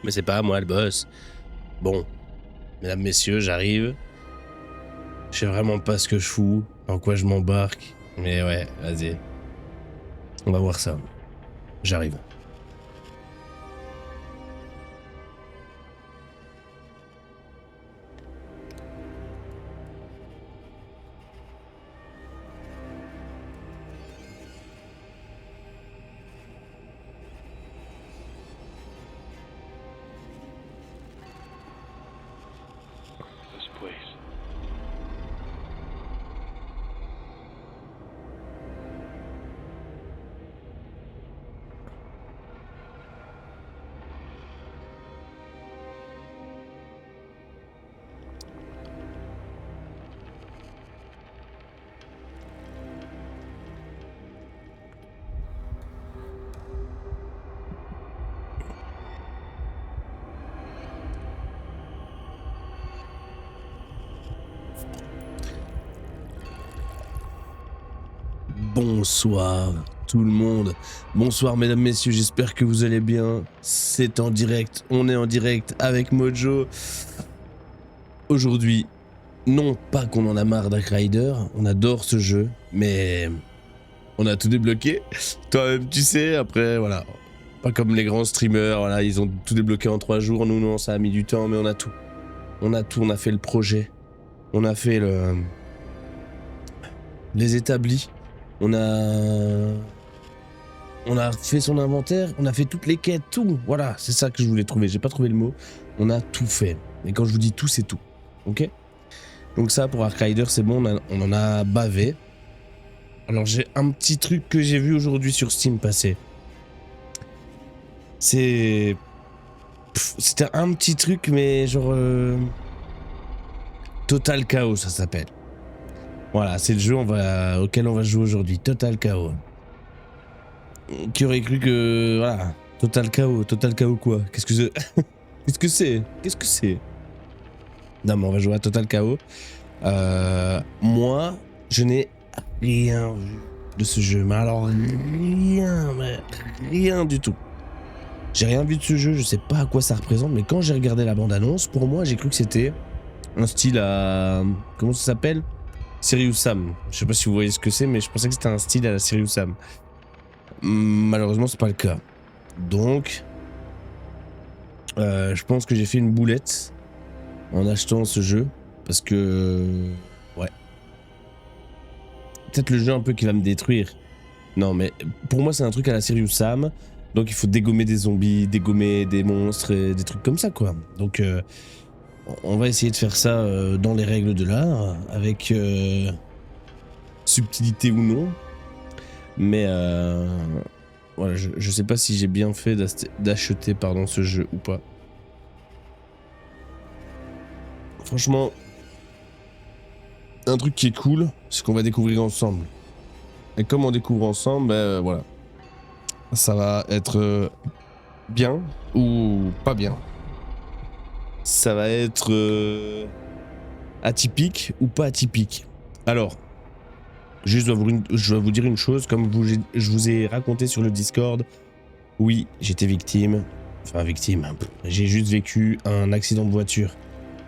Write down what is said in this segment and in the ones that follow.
Mais c'est pas moi le boss. Bon, mesdames, messieurs, j'arrive. Je sais vraiment pas ce que je fous, en quoi je m'embarque. Mais ouais, vas-y. On va voir ça. J'arrive. This place. Bonsoir tout le monde. Bonsoir mesdames, messieurs, j'espère que vous allez bien. C'est en direct, on est en direct avec Mojo. Aujourd'hui, non pas qu'on en a marre d'Ark Rider, on adore ce jeu, mais on a tout débloqué. Toi-même tu sais, après voilà. Pas comme les grands streamers, voilà, ils ont tout débloqué en 3 jours. Nous non, ça a mis du temps, mais on a tout. On a tout, on a fait le projet. On a fait les établis. On a fait son inventaire, on a fait toutes les quêtes, tout. Voilà, c'est ça que je voulais trouver. J'ai pas trouvé le mot. On a tout fait. Et quand je vous dis tout, c'est tout. Ok? Donc ça, pour Ark Rider, c'est bon, on en a bavé. Alors j'ai un petit truc que j'ai vu aujourd'hui sur Steam passer. C'était un petit truc, mais genre... Total Chaos, ça s'appelle. Voilà, c'est le jeu auquel on va jouer aujourd'hui. Total Chaos. Qui aurait cru que... Voilà. Total Chaos quoi? Qu'est-ce que c'est? Qu'est-ce que c'est? Qu'est-ce que c'est? Non mais on va jouer à Total Chaos. Moi, je n'ai rien vu de ce jeu. Mais alors rien du tout. J'ai rien vu de ce jeu, je sais pas à quoi ça représente, mais quand j'ai regardé la bande-annonce, pour moi j'ai cru que c'était un style à... Comment ça s'appelle? Serious Sam. Je sais pas si vous voyez ce que c'est, mais je pensais que c'était un style à la Serious Sam. Malheureusement, c'est pas le cas. Donc, je pense que j'ai fait une boulette en achetant ce jeu. Parce que... Ouais. Peut-être le jeu un peu qui va me détruire. Non, mais pour moi, c'est un truc à la Serious Sam. Donc, il faut dégommer des zombies, dégommer des monstres et des trucs comme ça, quoi. Donc, on va essayer de faire ça dans les règles de l'art, avec subtilité ou non. Mais voilà, je sais pas si j'ai bien fait d'acheter ce jeu ou pas. Franchement, un truc qui est cool, c'est qu'on va découvrir ensemble. Et comme on découvre ensemble, ben voilà. Ça va être bien ou pas bien. Ça va être atypique ou pas atypique. Alors, juste je dois vous dire une chose, comme je vous ai raconté sur le Discord, oui, j'étais victime. Enfin, victime, j'ai juste vécu un accident de voiture.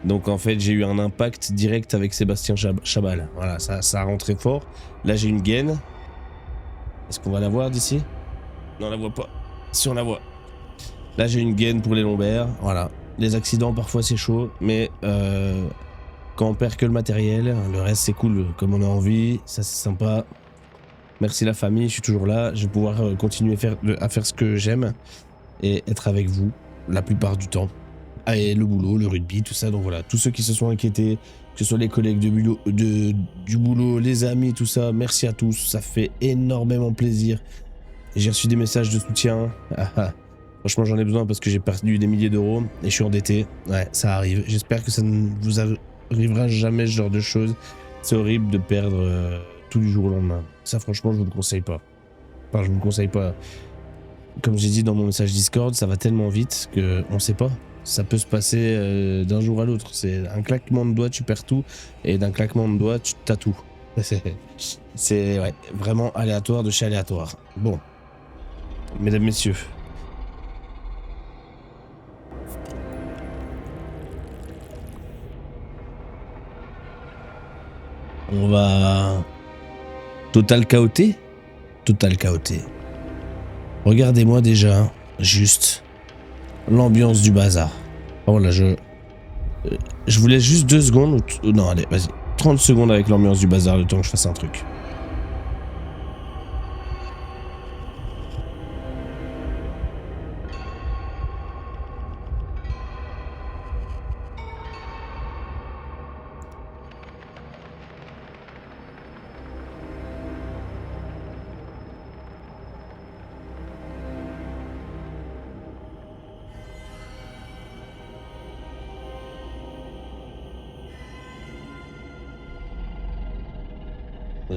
Donc en fait, j'ai eu un impact direct avec Sébastien Chabal. Voilà, ça a rentré fort. Là, j'ai une gaine. Est-ce qu'on va la voir d'ici? Non, on la voit pas. Si, on la voit. Là, j'ai une gaine pour les lombaires. Voilà. Les accidents, parfois, c'est chaud. Mais quand on perd que le matériel, le reste, c'est cool. Comme on a envie, ça, c'est sympa. Merci la famille, je suis toujours là. Je vais pouvoir continuer à faire ce que j'aime. Et être avec vous la plupart du temps. Et le boulot, le rugby, tout ça. Donc voilà, tous ceux qui se sont inquiétés, que ce soit les collègues du boulot, les amis, tout ça, merci à tous. Ça fait énormément plaisir. J'ai reçu des messages de soutien. Franchement, j'en ai besoin parce que j'ai perdu des milliers d'euros et je suis endetté. Ouais, ça arrive. J'espère que ça ne vous arrivera jamais ce genre de choses. C'est horrible de perdre tout du jour au lendemain. Ça, franchement, je vous le conseille pas. Enfin, je vous le conseille pas. Comme j'ai dit dans mon message Discord, ça va tellement vite qu'on sait pas. Ça peut se passer d'un jour à l'autre. C'est un claquement de doigts, tu perds tout. Et d'un claquement de doigts, tu t'as tout. C'est ouais, vraiment aléatoire de chez aléatoire. Bon. Mesdames, messieurs. On va... Total chaoté. Total chaoté. Regardez-moi déjà, juste, l'ambiance du bazar. Voilà, je vous laisse juste 2 secondes. Non, allez, vas-y. 30 secondes avec l'ambiance du bazar, le temps que je fasse un truc.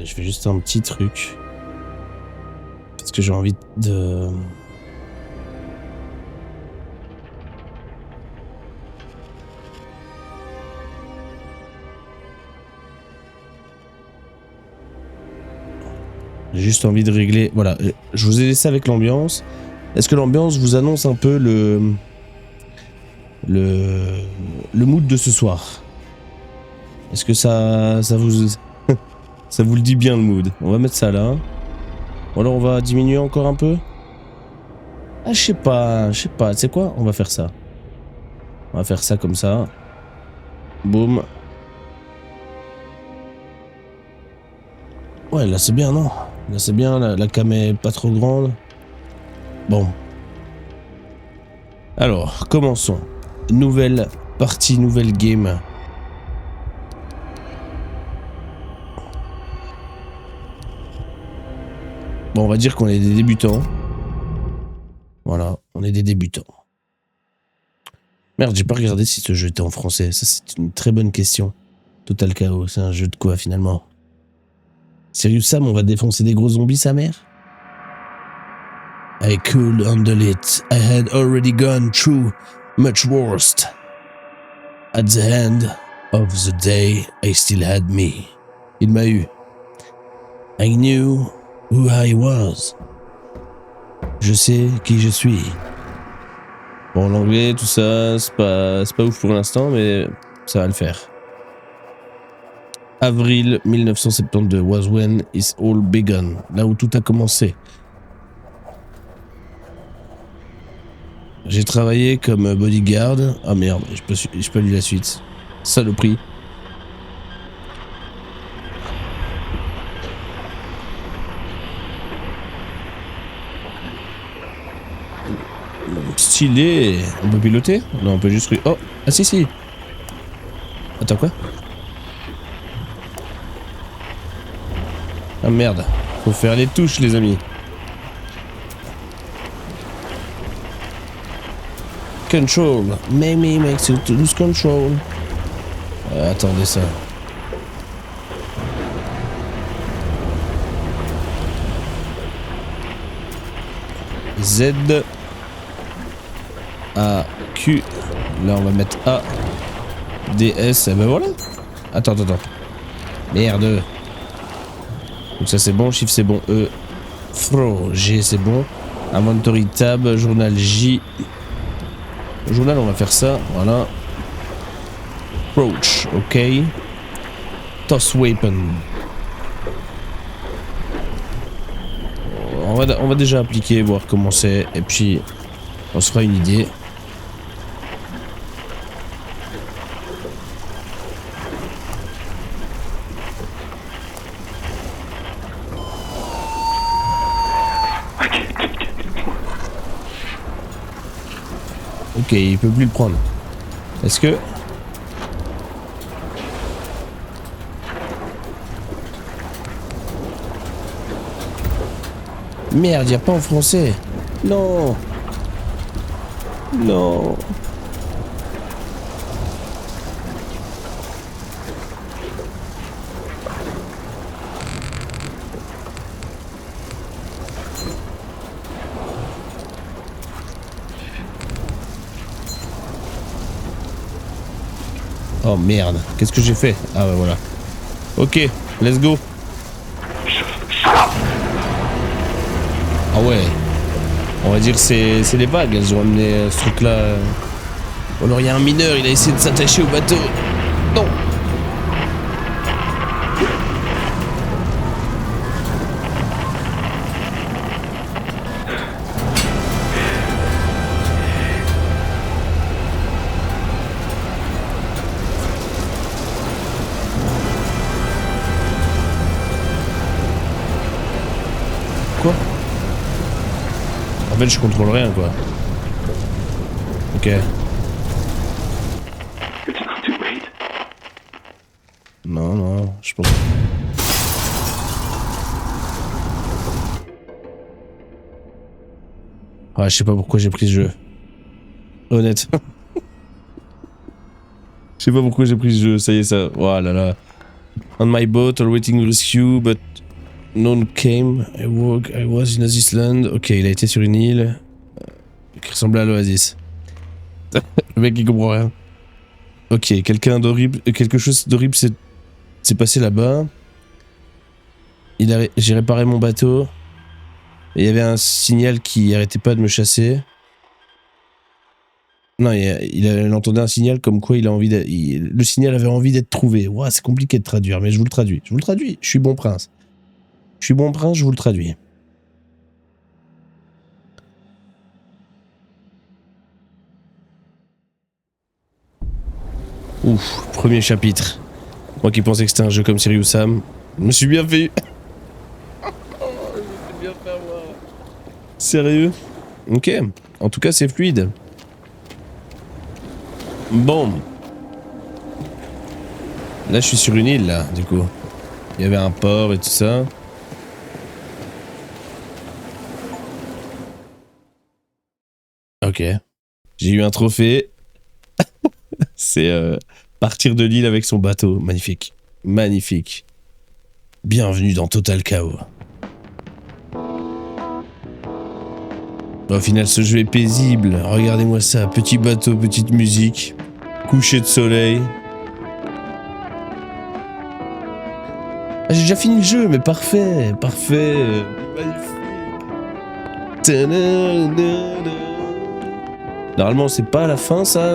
Je fais juste un petit truc. Parce que j'ai envie de... J'ai juste envie de régler... Voilà, je vous ai laissé avec l'ambiance. Est-ce que l'ambiance vous annonce un peu le mood de ce soir? Est-ce que ça vous... ça vous le dit bien le mood? On va mettre ça là. Ou alors on va diminuer encore un peu? Ah, je sais pas, tu sais quoi? On va faire ça. On va faire ça comme ça. Boum. Ouais, là c'est bien, non? Là c'est bien, la cam est pas trop grande. Bon. Alors, commençons. Nouvelle partie, nouvelle game. Bon, on va dire qu'on est des débutants. Voilà, on est des débutants. Merde, j'ai pas regardé si ce jeu était en français. Ça, c'est une très bonne question. Total Chaos, c'est un jeu de quoi finalement? Sérieux Sam, on va défoncer des gros zombies, sa mère? I could handle it. I had already gone through much worse. At the end of the day, I still had me. Il m'a eu. I knew who I was. Je sais qui je suis. Bon, l'anglais, tout ça, c'est pas ouf pour l'instant, mais ça va le faire. Avril 1972 was when it all began. Là où tout a commencé. J'ai travaillé comme bodyguard. Ah merde, j'ai pas lu la suite. Saloperie. Stylé. On peut piloter? Non, on peut juste... Oh, ah si. Attends, quoi? Ah merde. Faut faire les touches, les amis. Control. Maybe makes you lose control. Attendez ça. Z. A. Q. Là, on va mettre A. DS. Et ben voilà. Attends. Merde. Donc ça c'est bon. Shift c'est bon. E. Fro. G c'est bon. Inventory tab. Journal J. Journal, on va faire ça. Voilà. Approach. Ok. Toss weapon. On va déjà appliquer, voir comment c'est. Et puis, on se fera une idée. Ok, il peut plus le prendre. Est-ce que... Merde, y a pas en français. Non. Non. Oh merde, qu'est-ce que j'ai fait? Ah ouais, voilà. Ok, let's go. Ah ouais. On va dire que c'est les vagues, elles ont amené ce truc là. Alors il y a un mineur, il a essayé de s'attacher au bateau. Non. Quoi? En fait, je contrôle rien, quoi. Ok. It's not too late. Non, non, je pense. Ah, je sais pas pourquoi j'ai pris ce jeu. Honnête. Je sais pas pourquoi j'ai pris ce jeu, ça y est, ça. Oh là là. On my boat, awaiting rescue, but none came. I was in Aziz Land. Ok, il a été sur une île qui ressemblait à l'Oasis. Le mec, il comprend rien. Ok, quelque chose d'horrible s'est passé là-bas. J'ai réparé mon bateau. Et il y avait un signal qui arrêtait pas de me chasser. Non, il entendait un signal comme quoi le signal avait envie d'être trouvé. Ouah, c'est compliqué de traduire, mais je vous le traduis. Je vous le traduis. Je suis bon prince. Je suis bon prince, je vous le traduis. Ouf, premier chapitre. Moi qui pensais que c'était un jeu comme Serious Sam, je me suis bien fait. Sérieux? Ok. En tout cas, c'est fluide. Bon. Là, je suis sur une île, là, du coup. Il y avait un port et tout ça. Ok. J'ai eu un trophée. C'est partir de l'île avec son bateau. Magnifique. Magnifique. Bienvenue dans Total Chaos. Au final, ce jeu est paisible. Regardez-moi ça. Petit bateau, petite musique. Coucher de soleil. Ah, j'ai déjà fini le jeu, mais parfait. Parfait. Magnifique. Normalement, c'est pas à la fin, ça.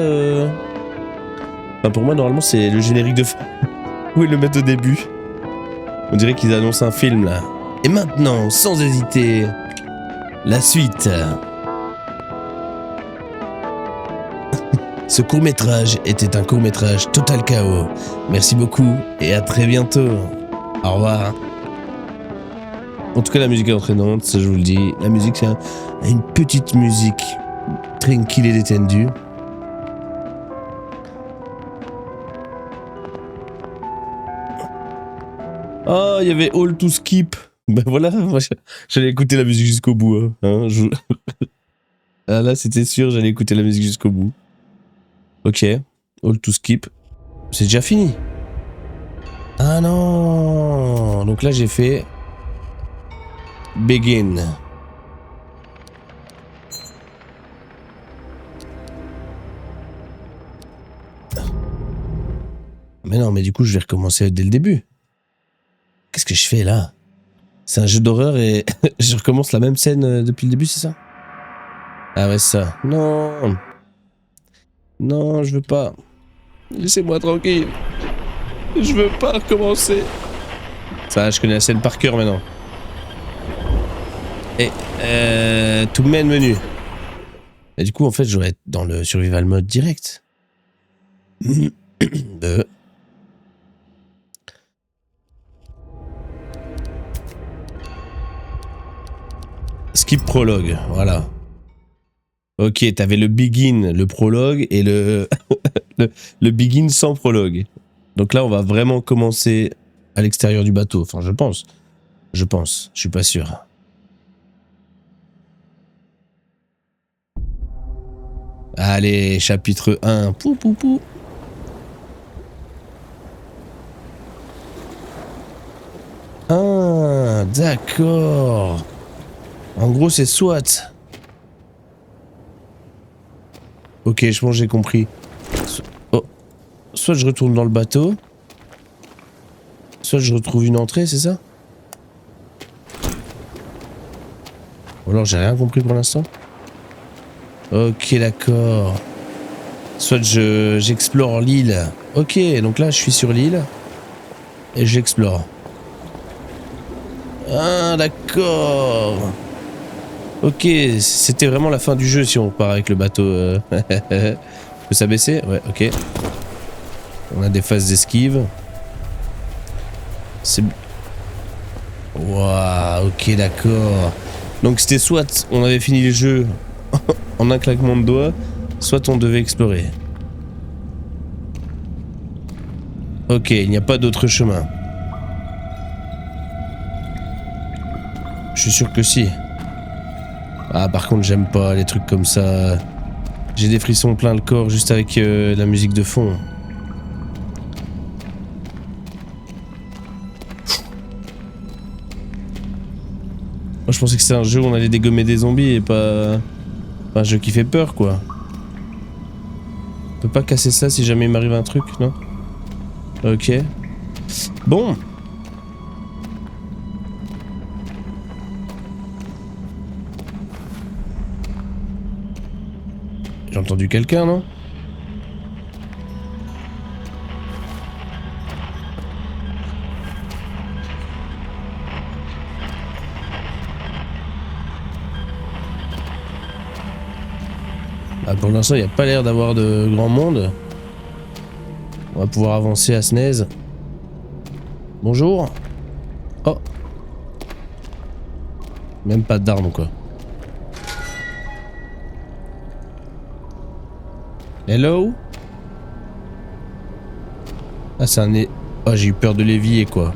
Enfin, pour moi, normalement, c'est le générique de fin. Où ils le mettent au début. On dirait qu'ils annoncent un film, là. Et maintenant, sans hésiter... La suite. Ce court-métrage était un court-métrage Total Chaos. Merci beaucoup et à très bientôt. Au revoir. En tout cas, la musique est entraînante, ça je vous le dis. La musique, c'est une petite musique tranquille et détendue. Oh, il y avait All to Skip. Ben voilà, moi j'allais écouter la musique jusqu'au bout. Hein, ah là, c'était sûr, j'allais écouter la musique jusqu'au bout. Ok, All to Skip. C'est déjà fini. Ah non. Donc là, j'ai fait... Begin. Mais non, mais du coup, je vais recommencer dès le début. Qu'est-ce que je fais là? C'est un jeu d'horreur et je recommence la même scène depuis le début, c'est ça? Ah ouais, ça. Non. Non, je veux pas. Laissez-moi tranquille. Je veux pas recommencer. Ça, je connais la scène par cœur maintenant. Et tout main menu. Et du coup, en fait, je vais être dans le survival mode direct. Skip prologue, voilà. Ok, t'avais le begin, le prologue et le begin sans prologue. Donc là, on va vraiment commencer à l'extérieur du bateau. Enfin, je pense. Je suis pas sûr. Allez, chapitre 1. Pou, pou, pou. Ah, d'accord. En gros, c'est SWAT. Ok, je pense que j'ai compris. Soit je retourne dans le bateau, soit je retrouve une entrée, c'est ça? Ou alors j'ai rien compris pour l'instant. Ok, d'accord. Soit j'explore l'île. Ok, donc là je suis sur l'île et j'explore. Ah, d'accord. Ok, c'était vraiment la fin du jeu si on part avec le bateau. Peut s'abaisser? Ouais, ok. On a des phases d'esquive. C'est... Waouh, ok, d'accord. Donc c'était soit on avait fini le jeu en un claquement de doigts, soit on devait explorer. Ok, il n'y a pas d'autre chemin. Je suis sûr que si. Ah, par contre, j'aime pas les trucs comme ça. J'ai des frissons plein le corps juste avec la musique de fond. Moi, je pensais que c'était un jeu où on allait dégommer des zombies et pas un jeu qui fait peur, quoi. On peut pas casser ça si jamais il m'arrive un truc, non? Ok. Bon. J'ai entendu quelqu'un, non? Bah pour l'instant, il n'y a pas l'air d'avoir de grand monde. On va pouvoir avancer à Snaise. Bonjour. Oh. Même pas d'armes, quoi. Hello? Ah, c'est un... Oh, j'ai eu peur de l'éviller, quoi.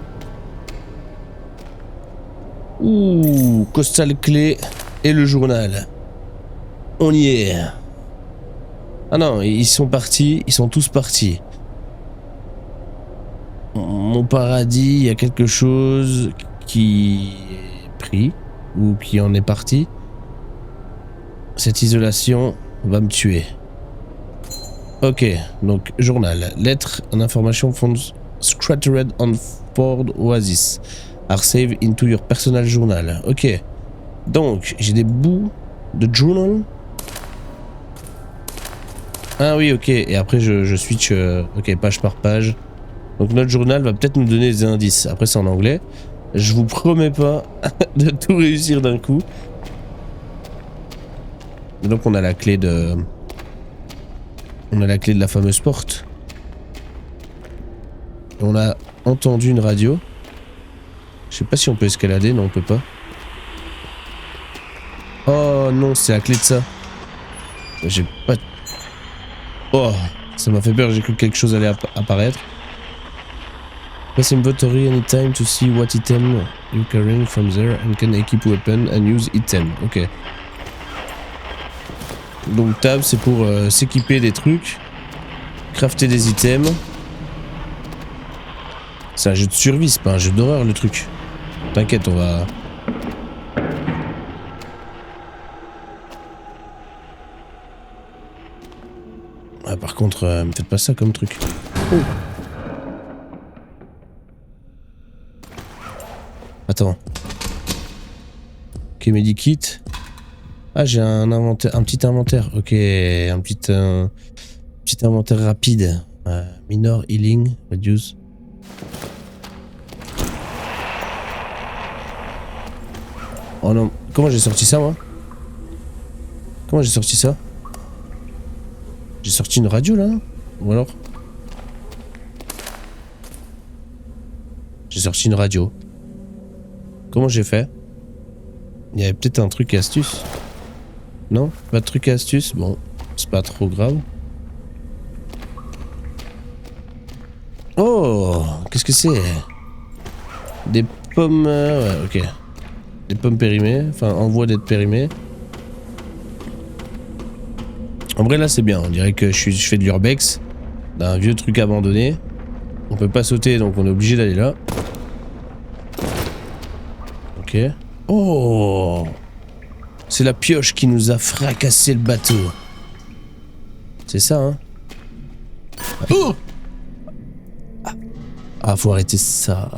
Ouh, costal clé et le journal. On y est. Ah non, ils sont partis, ils sont tous partis. Mon paradis, il y a quelque chose qui est pris ou qui en est parti. Cette isolation va me tuer. Ok, donc journal. Lettre and information from scattered on Ford Oasis are saved into your personal journal. Ok, donc j'ai des bouts de journal. Ah oui, ok, et après je switch, ok, page par page. Donc notre journal va peut-être nous donner des indices. Après c'est en anglais. Je vous promets pas de tout réussir d'un coup. Et donc on a la clé de... On a la clé de la fameuse porte. Et on a entendu une radio. Je sais pas si on peut escalader, non on peut pas. Oh non, c'est la clé de ça. J'ai pas... Oh, ça m'a fait peur, j'ai cru que quelque chose allait apparaître. Press inventory anytime to see what item you carrying from there and can equip weapon and use item. Ok. Donc tab c'est pour s'équiper des trucs, crafter des items. C'est un jeu de survie, c'est pas un jeu d'horreur le truc. T'inquiète, on va... Ah, par contre, me faites pas ça comme truc. Oh. Attends. Ok, medikit. Ah, j'ai un inventaire, un petit inventaire. Ok, un petit inventaire rapide. Minor healing, reduce. Oh non, comment j'ai sorti ça moi? Comment j'ai sorti ça? J'ai sorti une radio là? Ou alors? J'ai sorti une radio. Comment j'ai fait? Il y avait peut-être un truc et astuce. Non? Pas de truc et astuce? Bon, c'est pas trop grave. Oh! Qu'est-ce que c'est? Des pommes... ouais, ok. Des pommes périmées, enfin en voie d'être périmées. En vrai là c'est bien, on dirait que je fais de l'urbex, d'un vieux truc abandonné. On peut pas sauter donc on est obligé d'aller là. Ok. Oh! C'est la pioche qui nous a fracassé le bateau. C'est ça hein? Oh! Ah faut arrêter ça.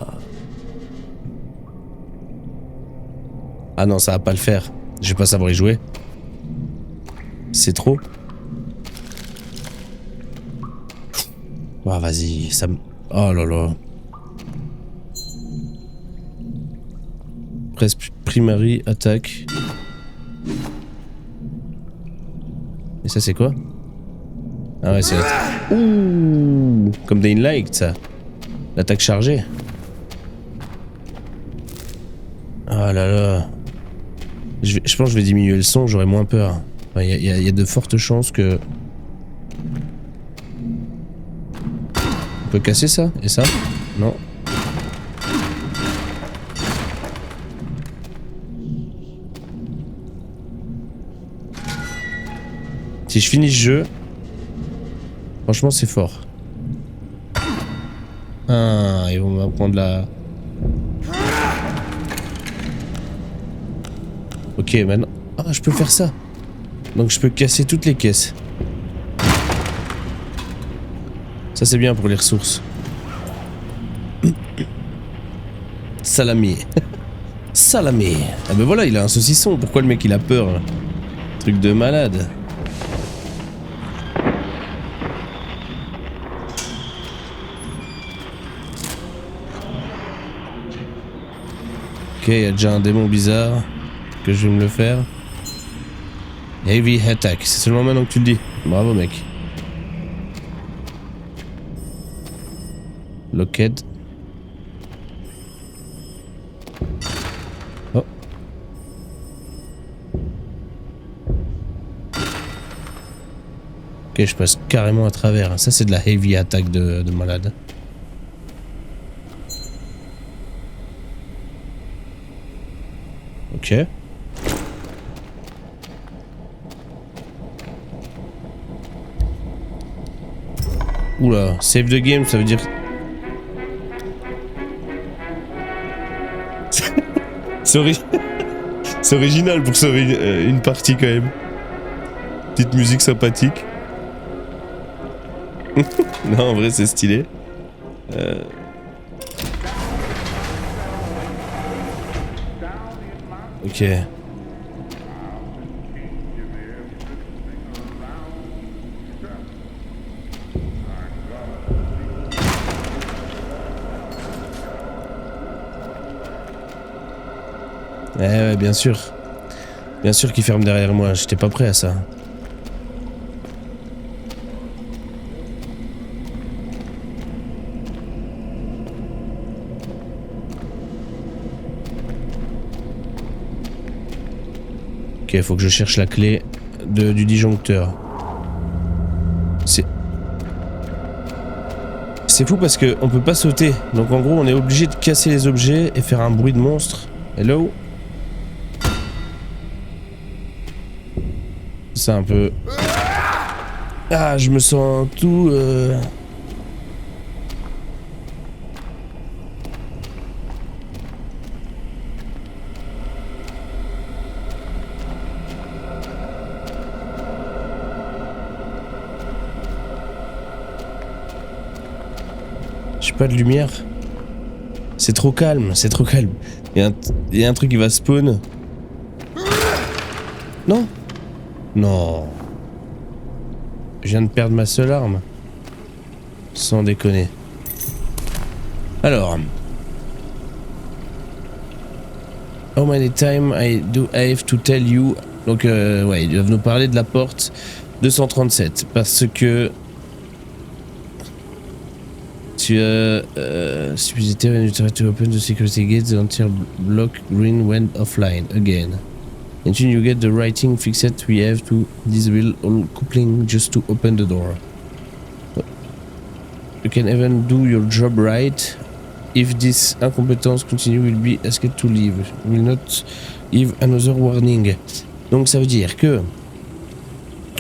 Ah non, ça va pas le faire. Je vais pas savoir y jouer. C'est trop. Ah, vas-y, ça me... Oh là là. Press primary attaque. Et ça, c'est quoi? Ah ouais, c'est... Ouh! Comme Dying Light, ça. L'attaque chargée. Ah là là. Je pense que je vais diminuer le son, j'aurai moins peur. Il y a de fortes chances que... On peut casser ça? Et ça? Non. Si je finis ce jeu... Franchement, c'est fort. Ah, ils vont m'apprendre la... Ok, maintenant... Ah, je peux faire ça. Donc je peux casser toutes les caisses. Ça c'est bien pour les ressources. Salami. Salami. Ah ben voilà, il a un saucisson. Pourquoi le mec il a peur? Truc de malade. Ok, il y a déjà un démon bizarre. Que je vais me le faire. Heavy attack. C'est seulement maintenant que tu le dis. Bravo mec. Lockheed. Oh. Ok, je passe carrément à travers. Ça c'est de la heavy attack de malade. Ok. Oula, save the game, ça veut dire... C'est original pour sauver une partie quand même. Petite musique sympathique. Non, en vrai c'est stylé. Ok. Ouais, bien sûr. Bien sûr qu'il ferme derrière moi, j'étais pas prêt à ça. Ok, faut que je cherche la clé du disjoncteur. C'est fou parce que on peut pas sauter. Donc en gros, on est obligé de casser les objets et faire un bruit de monstre. Hello? C'est un peu... Ah, je me sens tout... J'ai pas de lumière. C'est trop calme, c'est trop calme. Il y a un truc qui va spawn. Non? Non. Je viens de perdre ma seule arme. Sans déconner. Alors. How many times I have to tell you. Donc ouais, ils doivent nous parler de la porte 237. Parce que... Tu as supposité when you try to open the security gates until block green went offline again. Until you get the writing fixed, we have to disable all coupling just to open the door. You can even do your job right. If this incompetence continue, will be asked to leave. Will not give another warning. Donc ça veut dire que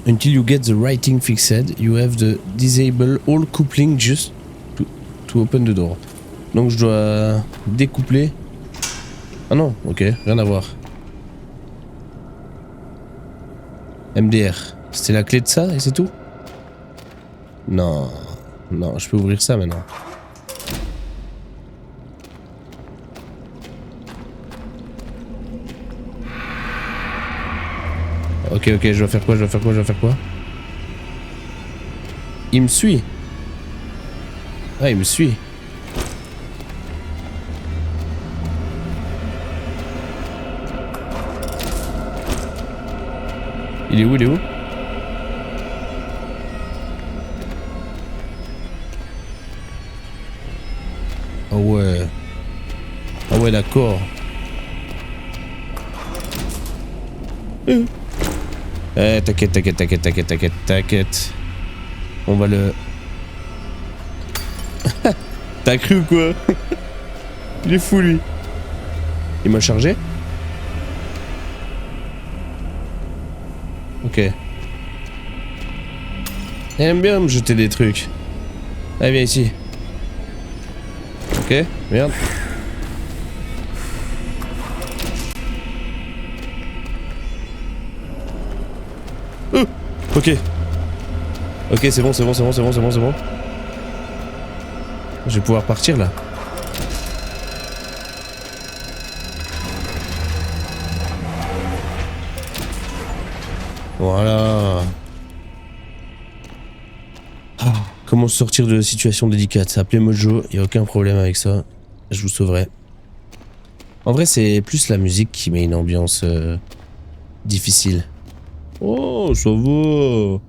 until you get the writing fixed, you have to disable all coupling just to open the door. Donc je dois découpler. Ah non, ok, rien à voir. MDR, c'était la clé de ça et c'est tout? Non, non, je peux ouvrir ça maintenant. Ok, ok, je dois faire quoi? Je dois faire quoi? Je dois faire quoi? Il me suit. Ah, il me suit. Il est où? Il est où? Ah ouais. Ah ouais, d'accord. T'inquiète, t'inquiète, t'inquiète, t'inquiète, t'inquiète, t'inquiète. On va le... T'as cru ou quoi? Il est fou lui. Il m'a chargé? Ok. Il aime bien me jeter des trucs. Allez, viens ici. Ok, merde. Ok. Ok, c'est bon, c'est bon, c'est bon, c'est bon, c'est bon, c'est bon. Je vais pouvoir partir là. Voilà. Ah, comment sortir de la situation délicate? Appelez Mojo, il n'y a aucun problème avec ça. Je vous sauverai. En vrai, c'est plus la musique qui met une ambiance difficile. Oh, ça va.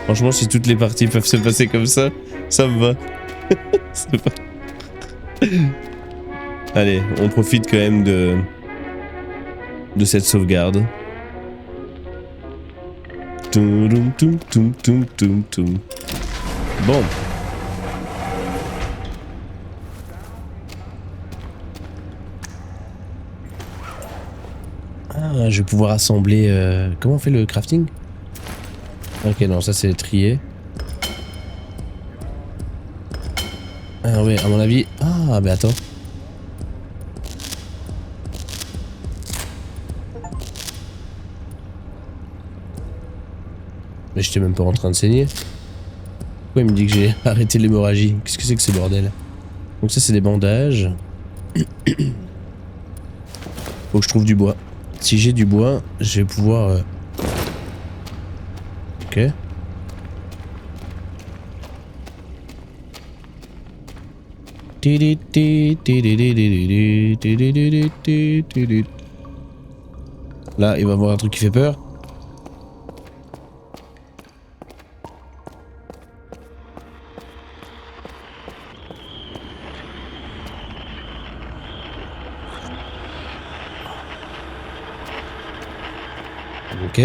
Franchement, si toutes les parties peuvent se passer comme ça me va. Ça va. Allez, on profite quand même de cette sauvegarde. Toum, toum, toum, toum, toum, toum. Bon. Ah, je vais pouvoir assembler... Comment on fait le crafting? Ok, non, ça c'est trié. Ah ouais, à mon avis... Ah, mais attends. Mais j'étais même pas en train de saigner. Pourquoi il me dit que j'ai arrêté l'hémorragie? Qu'est-ce que c'est que ce bordel? Donc ça c'est des bandages. Faut que je trouve du bois. Si j'ai du bois, je vais pouvoir... Ok. Là, il va y avoir un truc qui fait peur. Ok.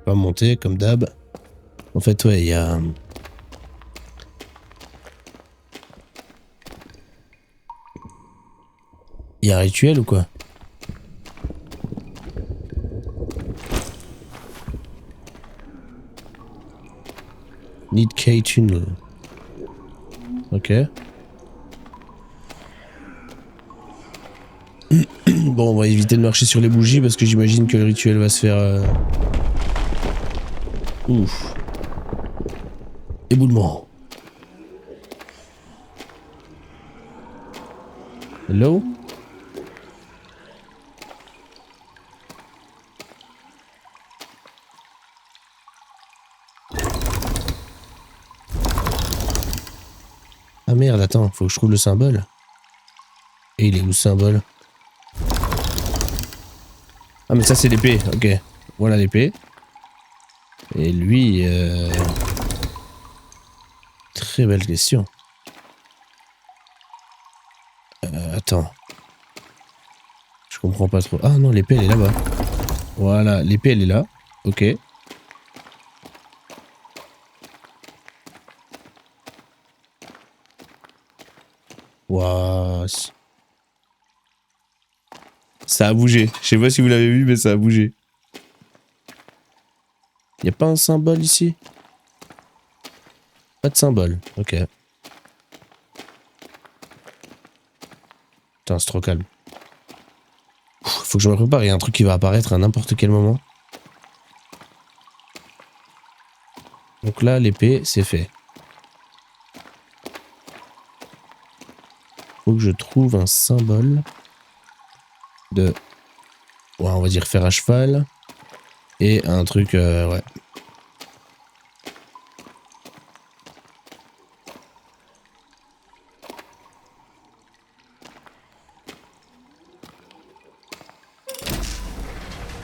On va monter comme d'hab. En fait, ouais, il y a... Il y a un rituel ou quoi? Need key tunnel. Ok. Bon, on va éviter de marcher sur les bougies parce que j'imagine que le rituel va se faire... Ouf. Éboulement. Hello? Ah merde, attends, faut que je trouve le symbole. Et il est où le symbole? Ah mais ça c'est l'épée, ok. Voilà l'épée. Et lui... Très belle question. Attends. Je comprends pas trop. Ah non, l'épée elle est là-bas. Voilà, l'épée elle est là. Ok. Waouh. Ça a bougé. Je sais pas si vous l'avez vu, mais ça a bougé. Y a pas un symbole ici? Pas de symbole. Ok. Putain, c'est trop calme. Faut que je me prépare. Il y a un truc qui va apparaître à n'importe quel moment. Donc là, l'épée, c'est fait. Faut que je trouve un symbole de... Ouais, on va dire fer à cheval. Et un truc... ouais.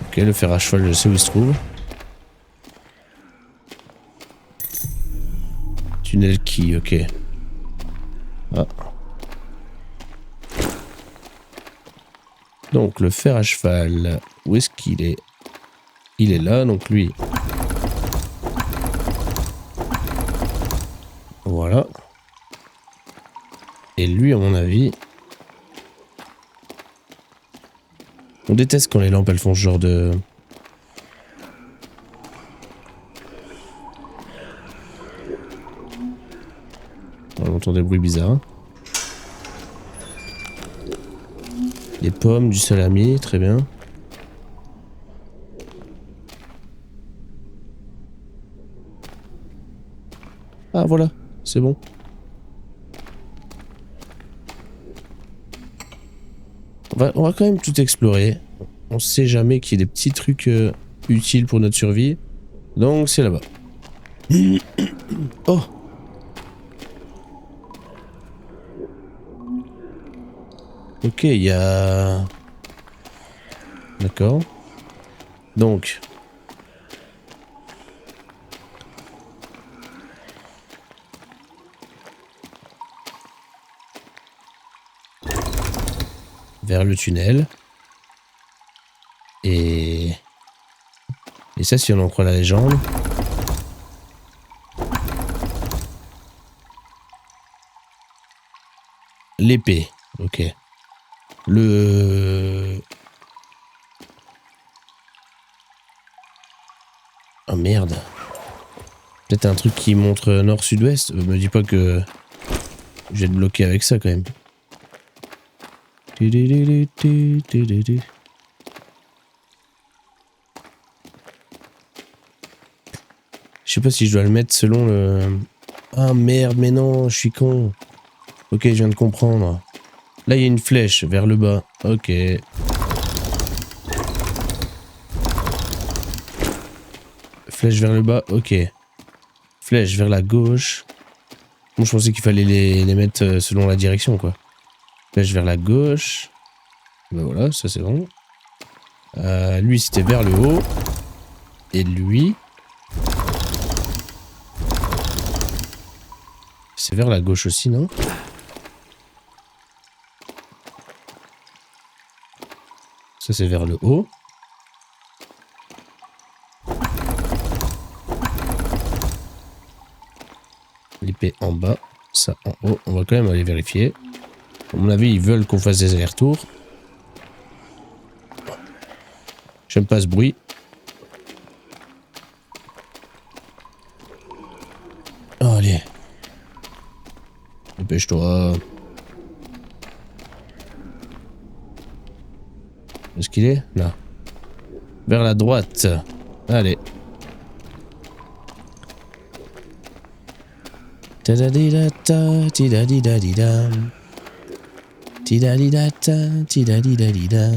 Ok, le fer à cheval, je sais où il se trouve. Tunnel qui, ok. Ah. Donc le fer à cheval, où est-ce qu'il est? Il est là, donc lui. Voilà. Et lui, à mon avis... On déteste quand les lampes, elles font ce genre de... On entend des bruits bizarres. Des pommes, du salami, très bien. Ah voilà, c'est bon. On va quand même tout explorer. On sait jamais qu'il y a des petits trucs utiles pour notre survie. Donc c'est là-bas. Oh! Ok, il y a... D'accord. Donc... vers le tunnel. Et ça, si on en croit la légende... L'épée, ok. Le... Oh merde. Peut-être un truc qui montre nord-sud-ouest. Me dis pas que je vais être bloqué avec ça quand même. Je sais pas si je dois le mettre selon le... Ah merde, mais non, je suis con. Ok, je viens de comprendre. Là, il y a une flèche vers le bas. Ok. Flèche vers le bas, ok. Flèche vers la gauche. Moi, je pensais qu'il fallait les mettre selon la direction, quoi. Flèche vers la gauche. Ben voilà, ça c'est bon. Lui, c'était vers le haut. Et lui... C'est vers la gauche aussi, non? Ça, c'est vers le haut. L'épée en bas, ça en haut. On va quand même aller vérifier. À mon avis, ils veulent qu'on fasse des allers-retours. J'aime pas ce bruit. Oh, allez. Dépêche-toi. Où est-ce qu'il est? Là. Vers la droite. Allez. Ta-da-di-da-ta, ti-da-di-da-di-da. Ti-da-di-da-ta, ti-da-di-da-di-da.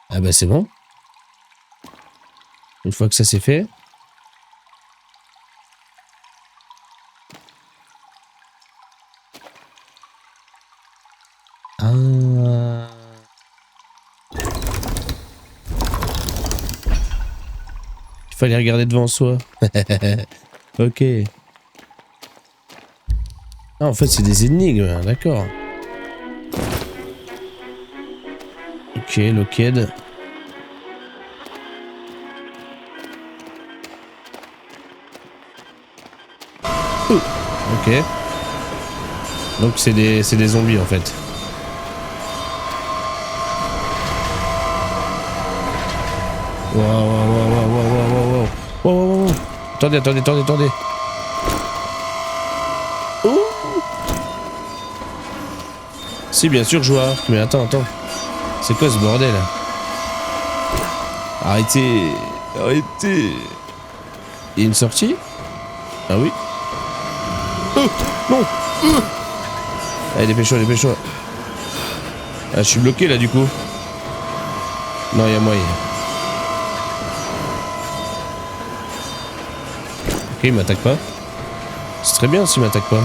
Ah bah c'est bon. Une fois que ça c'est fait. Ah. Il fallait regarder devant soi. Ok. Ah, en fait, c'est des énigmes, d'accord. Ok, locked. Ok. Donc c'est des zombies en fait. Waouh, waouh, waouh, waouh, waouh, waouh, waouh, waouh. Attendez, attendez, attendez, attendez. Oh. Si, bien sûr, je vois. Mais attends, attends. C'est quoi ce bordel? Arrêtez. Arrêtez. Il y a une sortie? Ah oui. Non. Allez, dépêche-toi, dépêche-toi. Ah, je suis bloqué là du coup. Non, il y a moyen. Ok, il m'attaque pas. C'est très bien s'il m'attaque pas.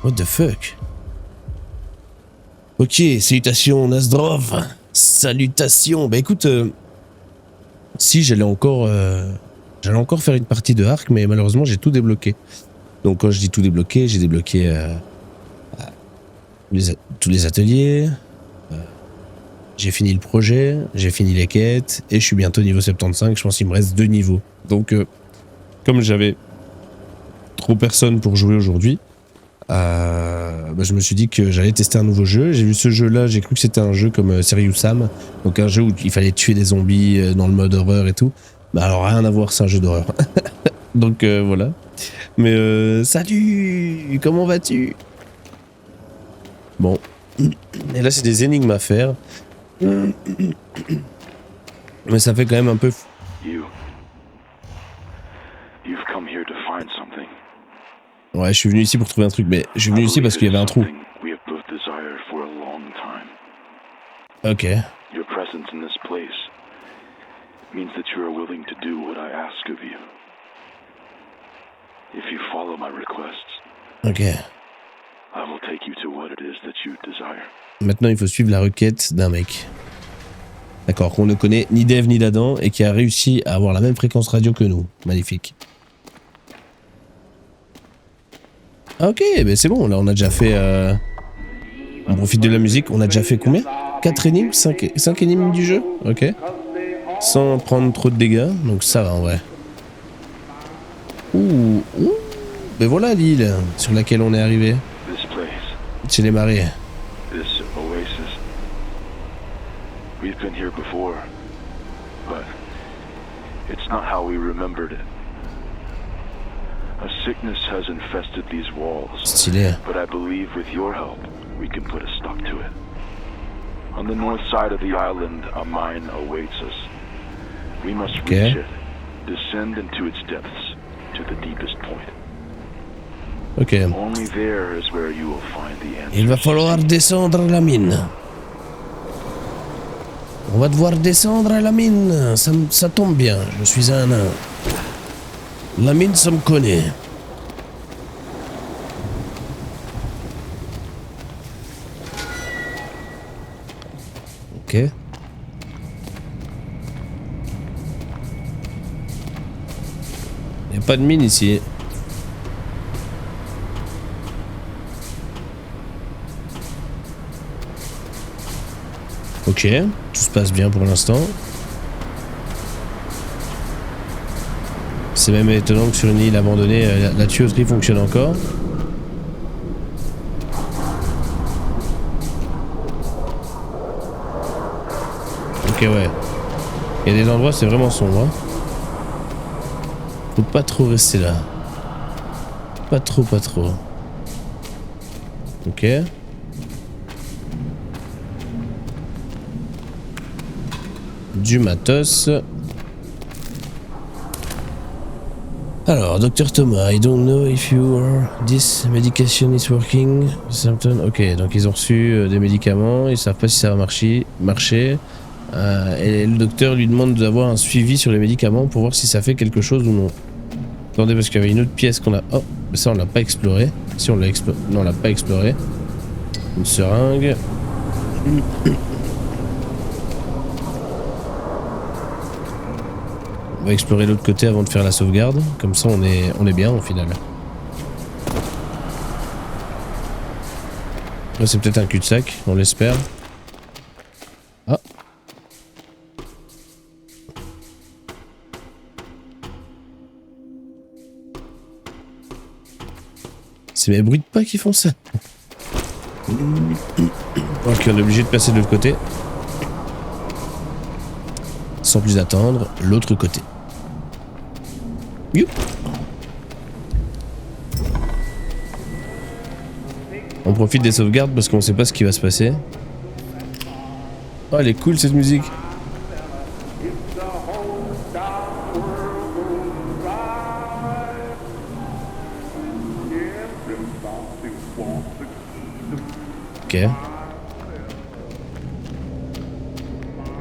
What the fuck? Ok, salutations Nasdrov. Salutations. Bah écoute, si j'allais encore faire une partie de Ark, mais malheureusement j'ai tout débloqué. Donc quand je dis tout débloqué, j'ai débloqué tous les ateliers. J'ai fini le projet, j'ai fini les quêtes et je suis bientôt niveau 75. Je pense qu'il me reste 2 niveaux. Donc comme j'avais trop personne pour jouer aujourd'hui, bah, je me suis dit que j'allais tester un nouveau jeu. J'ai vu ce jeu là, j'ai cru que c'était un jeu comme Serious Sam, donc un jeu où il fallait tuer des zombies dans le mode horreur et tout. Bah alors rien à voir, c'est un jeu d'horreur. Donc voilà. Mais salut, comment vas-tu? Bon. Et là c'est des énigmes à faire. Mais ça fait quand même un peu... Ouais, je suis venu ici pour trouver un truc, mais je suis venu ici parce qu'il y avait un trou. Ok. Ok. Maintenant, il faut suivre la requête d'un mec. D'accord, qu'on ne connaît ni d'Ève ni d'Adam et qui a réussi à avoir la même fréquence radio que nous. Magnifique. Ok, ben c'est bon, là on a déjà fait... On profite de la musique, on a déjà fait combien? 4 énigmes? 5 énigmes du jeu? Ok. Sans prendre trop de dégâts, donc ça va en vrai. Ouh, ben voilà l'île sur laquelle on est arrivé. C'est les marées. We've been here before, but it's not how we remembered it. A sickness has infested these walls, stylé. But I believe with your help, we can put a stop to it. On the north side of the island, a mine awaits us. We must reach it, descend into its depths, to the deepest point. Ok. Only there is where you will find the answer. Il va falloir descendre la mine. On va devoir descendre à la mine, ça tombe bien, je suis un nain. La mine, ça me connaît. Ok. Il n'y a pas de mine ici. Ok, tout se passe bien pour l'instant. C'est même étonnant que sur une île abandonnée, la tuyauterie fonctionne encore. Ok, ouais. Il y a des endroits, c'est vraiment sombre. Hein. Faut pas trop rester là. Pas trop. Ok. Du matos. Alors, Dr Thomas, I don't know if this medication is working. Ok, donc ils ont reçu des médicaments, ils savent pas si ça va marcher. Et le docteur lui demande d'avoir un suivi sur les médicaments pour voir si ça fait quelque chose ou non. Attendez, parce qu'il y avait une autre pièce qu'on a... Oh, ça on l'a pas exploré. Si on l'a exploré... Non, on l'a pas exploré. Une seringue. On va explorer l'autre côté avant de faire la sauvegarde. Comme ça, on est bien au final. Là, c'est peut-être un cul-de-sac, on l'espère. Ah. C'est mes bruits de pas qui font ça. Ok, on est obligé de passer de l'autre côté. Sans plus attendre, l'autre côté. Youp. On profite des sauvegardes parce qu'on sait pas ce qui va se passer. Oh, elle est cool cette musique. Ok.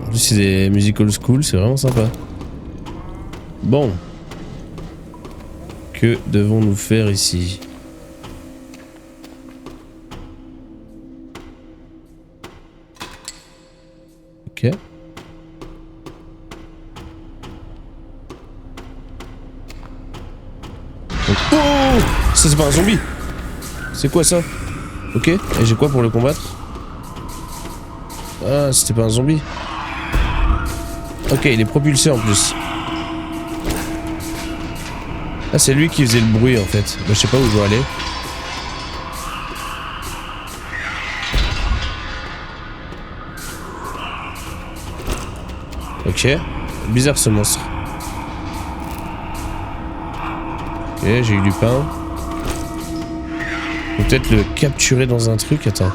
En plus c'est des musiques old school, c'est vraiment sympa. Bon. Que devons-nous faire ici? Ok. Donc... Oh! Ça c'est pas un zombie! C'est quoi ça? Ok, et j'ai quoi pour le combattre? Ah, c'était pas un zombie. Ok, il est propulsé en plus. Ah, c'est lui qui faisait le bruit en fait. Bah, je sais pas où je dois aller. Ok, bizarre ce monstre. Ok, j'ai eu du pain. Faut peut-être le capturer dans un truc, attends.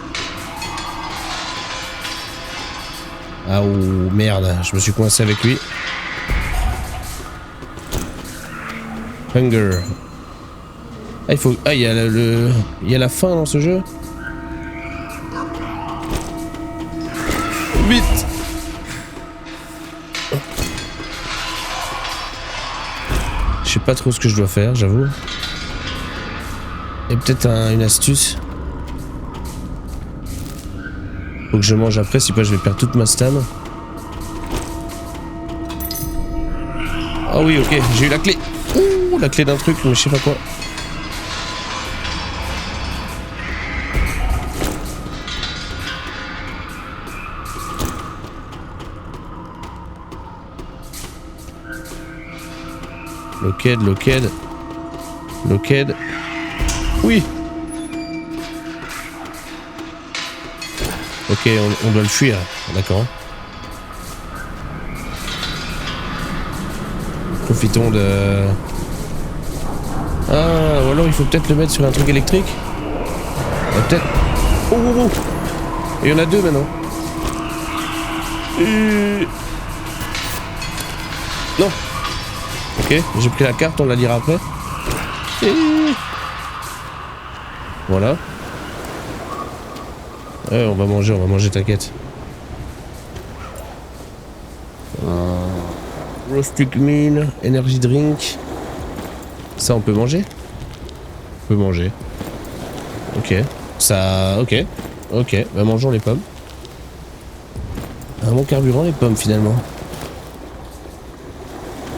Ah oh merde, je me suis coincé avec lui. Hunger. Ah il faut. Ah il y a il y a la faim dans ce jeu. Vite. Je sais pas trop ce que je dois faire, j'avoue. Et peut-être une astuce. Faut que je mange après, si pas je vais perdre toute ma stam. Ah oui, ok, j'ai eu la clé. Ouh, la clé d'un truc, mais je sais pas quoi. Locked, locked. Locked. Oui. Ok, on doit le fuir, d'accord. Profitons de... Ah, ou alors il faut peut-être le mettre sur un truc électrique. Peut-être... Oh, oh, oh. Il y en a deux maintenant. Non. Ok, j'ai pris la carte, on la lira après. Voilà. Ouais, on va manger, t'inquiète. Roasted meal, energy drink. Ça, on peut manger? On peut manger. Ok. Ça... Ok. Ok. Bah, mangeons les pommes. Un bon carburant, les pommes, finalement.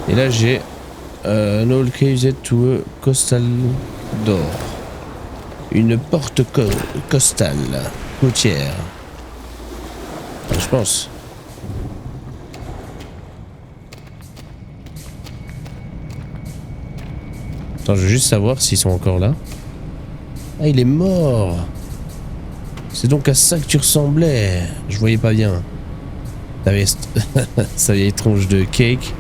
Et là, j'ai... an old case to a coastal door. Une porte costale. Côtière. Ah, je pense. Attends, je veux juste savoir s'ils sont encore là. Ah, il est mort. C'est donc à ça que tu ressemblais. Je voyais pas bien. T'avais sa vieille tronche de cake.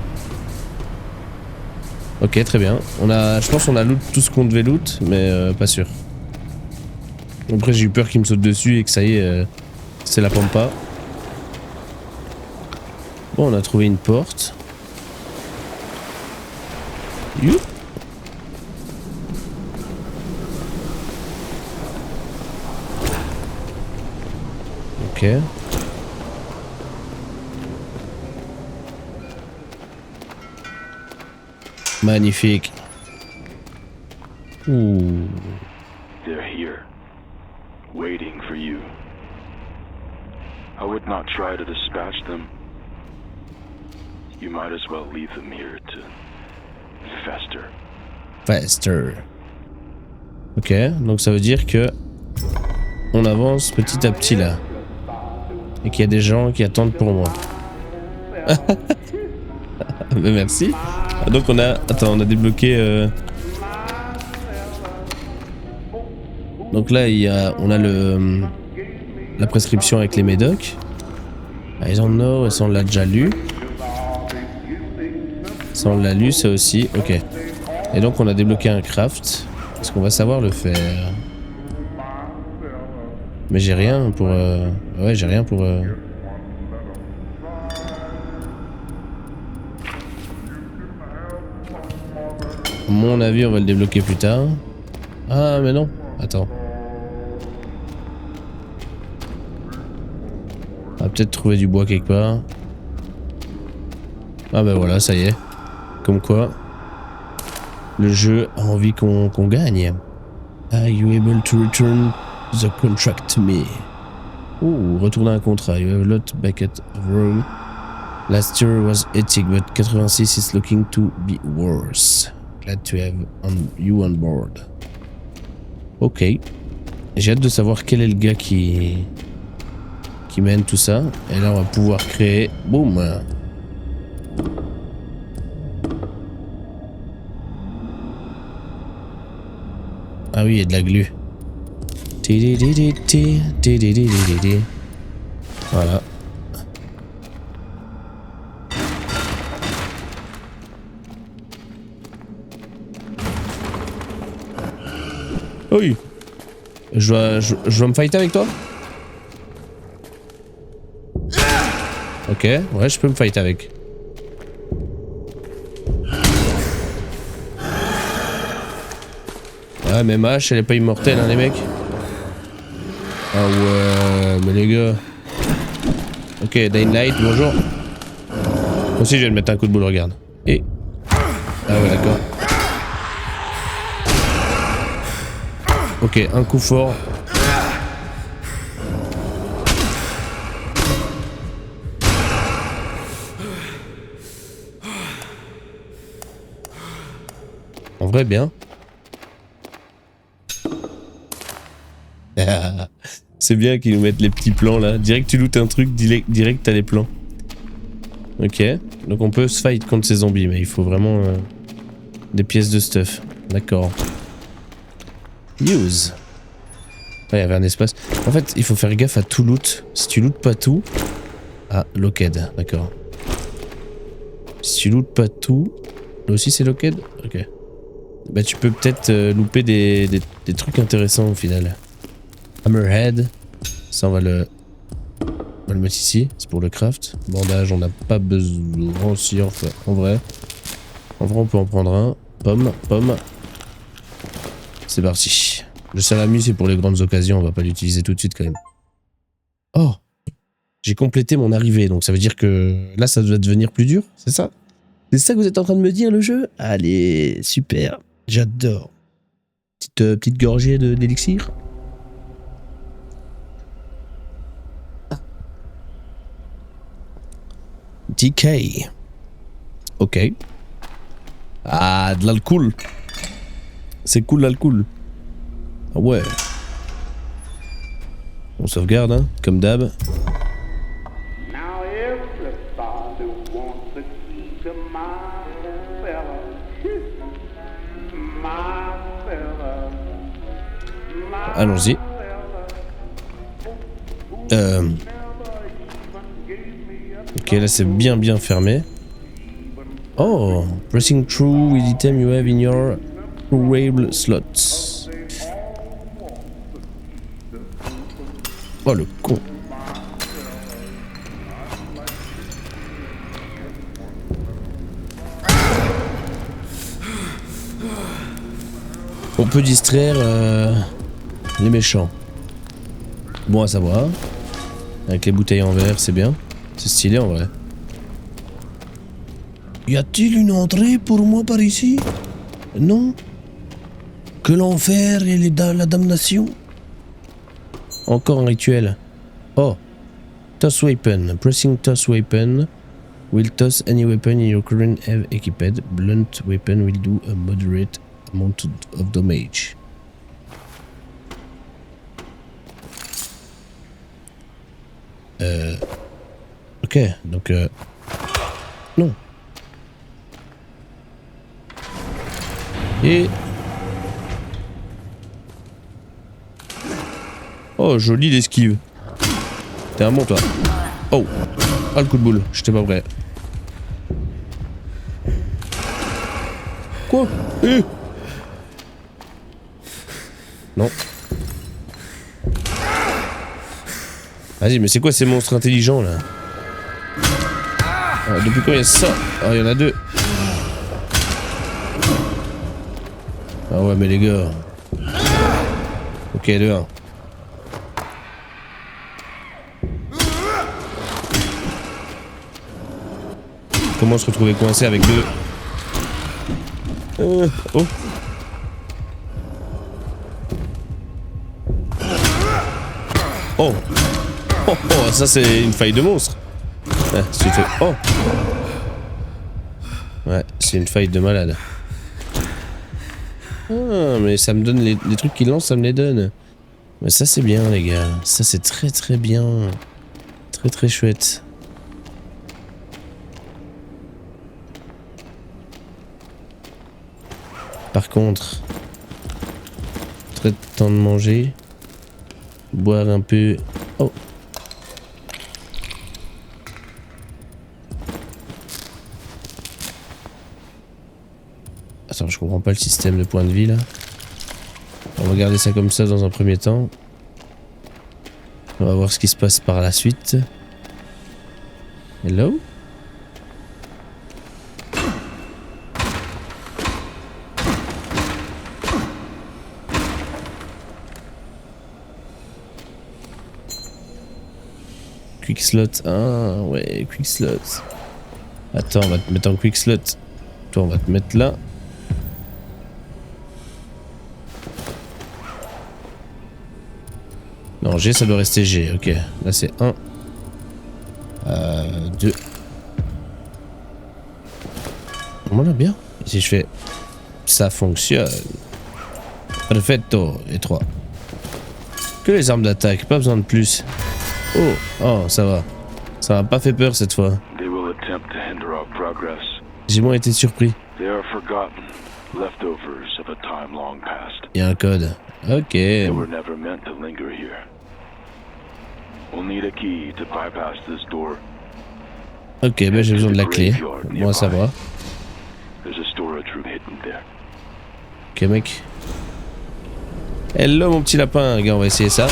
Ok, très bien. Je pense qu'on a loot tout ce qu'on devait loot, mais pas sûr. Après, j'ai eu peur qu'il me saute dessus et que ça y est, c'est la pampa. Bon, on a trouvé une porte. Youp. Ok. Magnifique. Ouh. They're here, waiting for you. I would not try to dispatch them. You might as well leave them here to fester. Faster. Ok, donc ça veut dire que on avance petit à petit là. Et qu'il y a des gens qui attendent pour moi. Mais merci. Donc on a... Attends, on a débloqué... Donc là, on a la prescription avec les médocs. Ils en ont, ça on l'a déjà lu. Ça on l'a lu, ça aussi. Ok. Et donc on a débloqué un craft. Est-ce qu'on va savoir le faire? Mais j'ai rien pour... Ouais, j'ai rien pour... À mon avis, on va le débloquer plus tard. Ah, mais non. Attends. On va peut-être trouver du bois quelque part. Ah bah voilà, ça y est. Comme quoi, le jeu a envie qu'on gagne. Are you able to return the contract to me? Oh, retourner un contrat. You have a lot back at Rome. Last year was hectic, but 86 is looking to be worse. Glad to have you on board. Ok. J'ai hâte de savoir quel est le gars qui mène tout ça. Et là, on va pouvoir créer... Boum. Ah oui, il y a de la glu. Voilà. Oui. Je dois me fighter avec toi? Ok, ouais, je peux me fighter avec. Ouais, mais ma hache, elle est pas immortelle, hein, les mecs. Ah ouais, mais les gars. Ok, Dying Light, bonjour. Moi aussi, je vais te mettre un coup de boule, regarde. Et... Ah ouais, d'accord. Ok, un coup fort. En vrai, bien. C'est bien qu'ils nous mettent les petits plans là. Direct tu lootes un truc, direct t'as les plans. Ok, donc on peut se fight contre ces zombies, mais il faut vraiment des pièces de stuff. D'accord. Use. Ah, il y avait un espace. En fait, il faut faire gaffe à tout loot. Si tu lootes pas tout... Ah, locked, d'accord. Si tu lootes pas tout... Là aussi c'est locked? Ok. Bah tu peux peut-être louper des trucs intéressants au final. Hammerhead. Ça on va le mettre ici. C'est pour le craft. Bandage on n'a pas besoin aussi enfin, en vrai. En vrai on peut en prendre un. Pomme. C'est parti. Le salami c'est pour les grandes occasions. On va pas l'utiliser tout de suite quand même. Oh. J'ai complété mon arrivée. Donc ça veut dire que là ça doit devenir plus dur. C'est ça? C'est ça que vous êtes en train de me dire le jeu? Allez, super. J'adore. Petite gorgée d'élixir. DK. Ok. Ah, de l'alcool. C'est cool l'alcool. Ah ouais. On sauvegarde, hein, comme d'hab. Allons-y. Ok, là c'est bien fermé. Oh, pressing through with item you have in your durable slots. Oh le con. On peut distraire les méchants. Bon à savoir. Avec les bouteilles en verre, c'est bien. C'est stylé en vrai. Y a-t-il une entrée pour moi par ici? Non? Que l'enfer et la damnation? Encore un rituel. Oh. Toss weapon. Pressing toss weapon will toss any weapon in your current have equipped. Blunt weapon will do a moderate amount of damage. Ok, donc non. Et oh, joli l'esquive. T'es un bon toi. Oh, ah le coup de boule, j'étais pas prêt. Quoi? Non. Vas-y, mais c'est quoi ces monstres intelligents là? Ah, depuis quand il y a ça? Ah, il y en a deux. Ah ouais, mais les gars. Ok, 2-1. Comment se retrouver coincé avec deux? Oh. Oh. Oh, ça c'est une faille de monstre. Ouais, c'est une faille... Oh. Ouais, c'est une faille de malade. Ah, mais ça me donne les trucs qu'il lance, ça me les donne. Mais ça c'est bien les gars. Ça c'est très très bien. Très très chouette. Par contre, très temps de manger. Boire un peu. Oh. Attends, je comprends pas le système de points de vie là. On va garder ça comme ça dans un premier temps. On va voir ce qui se passe par la suite. Hello? Quick slot. Ah ouais, quick slot. Attends, on va te mettre en quick slot. Toi, on va te mettre là. Non, G, ça doit rester G. Ok, là c'est 1. 2. On a bien. Et si je fais... Ça fonctionne. Perfetto. Et 3. Que les armes d'attaque, pas besoin de plus. Oh, oh, ça va. Ça m'a pas fait peur cette fois. J'ai moins été surpris. Il y a un code. Ok. Ok, ben j'ai besoin de la clé. Moi ça va. Ok mec. Hello mon petit lapin, gars, on va essayer ça.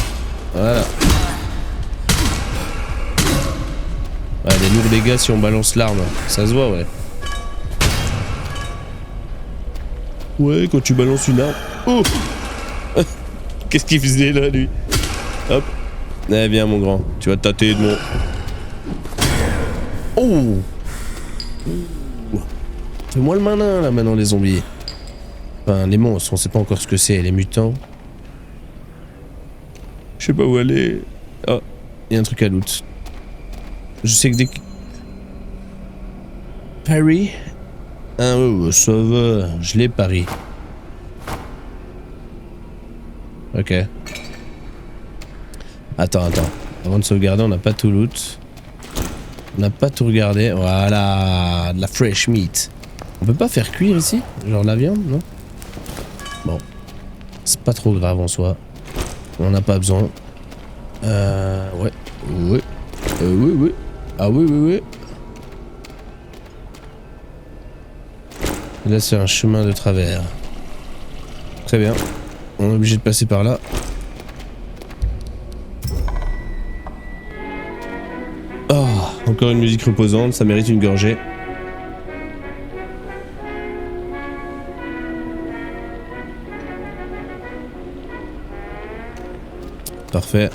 Voilà. Ouais, des lourds dégâts si on balance l'arme. Ça se voit, ouais. Ouais, quand tu balances une arme. Oh. Qu'est-ce qu'il faisait là, lui? Hop. Eh bien, mon grand, tu vas te tâter de mon... Oh. Fais-moi le malin, là, maintenant, les zombies. Enfin, les monstres, on sait pas encore ce que c'est. Les mutants. Je sais pas où aller. Oh, il y a un truc à loot. Je sais que dès que... Paris? Ah ouais, ça va. Je l'ai pari. Ok. Attends. Avant de sauvegarder, on n'a pas tout loot. On n'a pas tout regardé. Voilà. De la fresh meat. On peut pas faire cuire ici? Genre la viande, non? Bon. C'est pas trop grave en soi. On n'a pas besoin. Ouais. Oui. Oui. Ah oui. Là, c'est un chemin de travers. Très bien. On est obligé de passer par là. Oh, encore une musique reposante, ça mérite une gorgée. Parfait.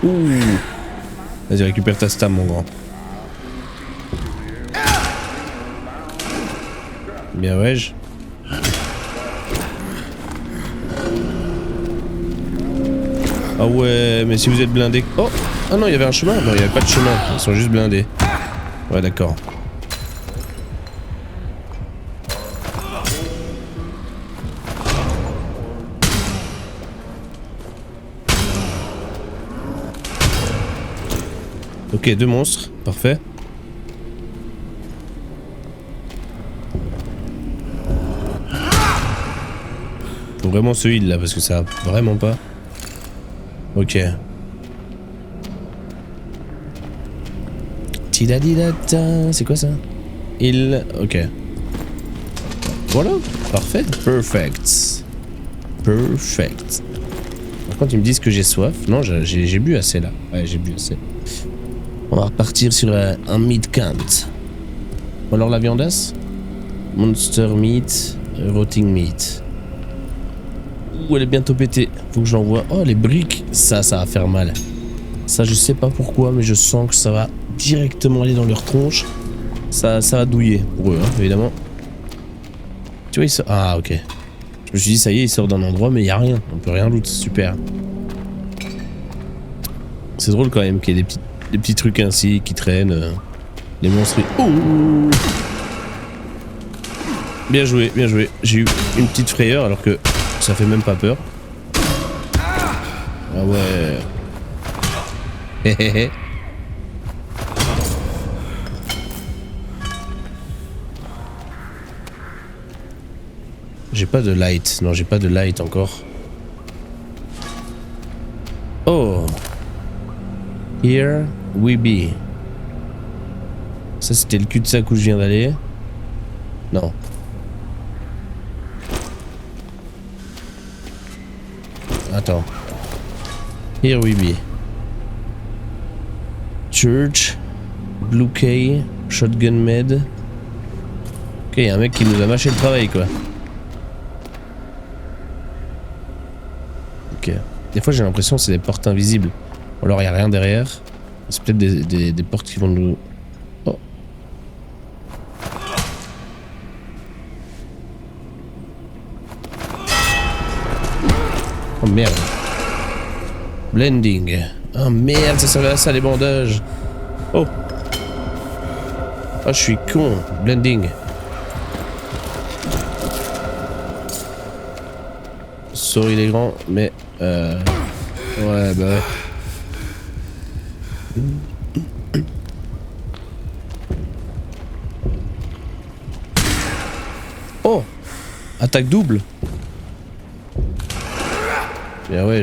Ouh. Vas-y, récupère ta stam, mon grand. Bien, ouais-je. Ah ouais, mais si vous êtes blindé... Oh. Ah non, il y avait un chemin. Non, il n'y avait pas de chemin. Ils sont juste blindés. Ouais, d'accord. Ok, 2 monstres. Parfait. Faut vraiment se heal là parce que ça va vraiment pas. Ok. Tidadidata. C'est quoi ça? Heal. Ok. Voilà. Parfait. Perfect. Par contre, ils me disent que j'ai soif. Non, j'ai bu assez là. Ouais, j'ai bu assez. On va repartir sur un meat count. Ou alors la viandasse? Monster meat, rotting meat. Ouh, elle est bientôt pétée. Faut que j'envoie. Oh, les briques. Ça va faire mal. Ça, je sais pas pourquoi, mais je sens que ça va directement aller dans leur tronche. Ça va douiller pour eux, hein, évidemment. Tu vois, ils sont... Ah, ok. Je me suis dit, ça y est, il sort d'un endroit, mais il n'y a rien. On peut rien loot, super. C'est drôle quand même qu'il y ait des petits trucs ainsi qui traînent. Les monstres. Oh, bien joué, bien joué. J'ai eu une petite frayeur alors que ça fait même pas peur. Ah ouais. Hehehe. J'ai pas de light. Non, j'ai pas de light encore. Oh. Here we be. Ça, c'était le cul-de-sac où je viens d'aller. Non. Attends. Here we be. Church. Blue Key. Shotgun med. Ok, y a un mec qui nous a mâché le travail, quoi. Ok. Des fois, j'ai l'impression que c'est des portes invisibles. Ou alors, il n'y a rien derrière. C'est peut-être des portes qui vont nous... Oh. Oh merde. Blending. Oh merde, ça servait à ça les bandages. Oh. Oh, je suis con. Blending. Sorry les grands, mais... Ouais, bah ouais. Oh! Attaque double! Bien ouais,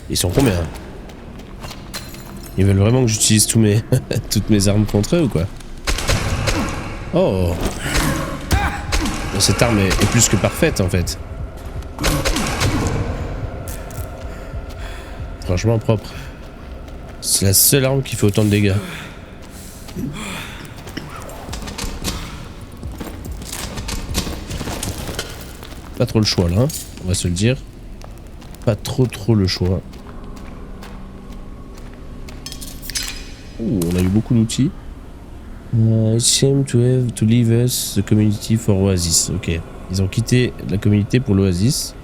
Ils sont combien? Ils veulent vraiment que j'utilise toutes mes armes contre eux ou quoi? Oh! Cette arme est plus que parfaite en fait. Franchement propre. C'est la seule arme qui fait autant de dégâts. Pas trop le choix là, hein, on va se le dire. Pas trop le choix. Ouh, on a eu beaucoup d'outils. It seemed to have to leave us the community for Oasis. Ok. Ils ont quitté la communauté pour l'Oasis.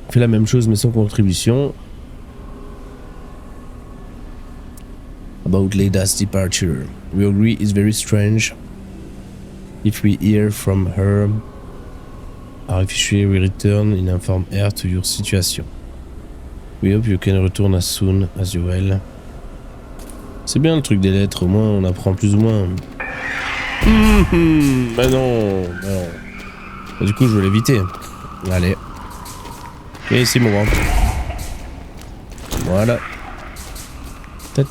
On fait la même chose mais sans contribution. About Leda's departure. We agree it's very strange. If we hear from her, our officially we return and inform her to your situation. We hope you can return as soon as you will. C'est bien le truc des lettres, au moins on apprend plus ou moins. Bah non, non. Bah, du coup je vais l'éviter. Allez. Et ici mon grand. Voilà. This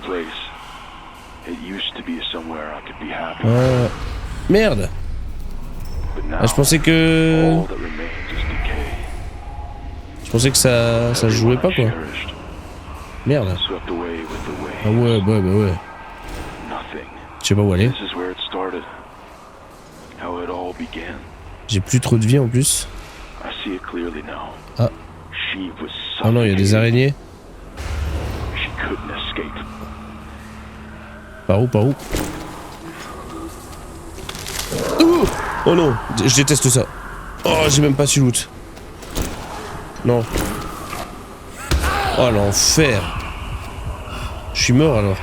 place, it used to be somewhere I could be happy. Merde. Ah, je pensais que... Je pensais que ça se jouait pas quoi. Merde. Ah ouais, bah ouais. Je sais pas où aller. J'ai plus trop de vie en plus. Ah. Oh non, il y a des araignées. Par où? Oh non, je déteste ça. Oh, j'ai même pas su loot. Non. Oh l'enfer. Je suis mort alors.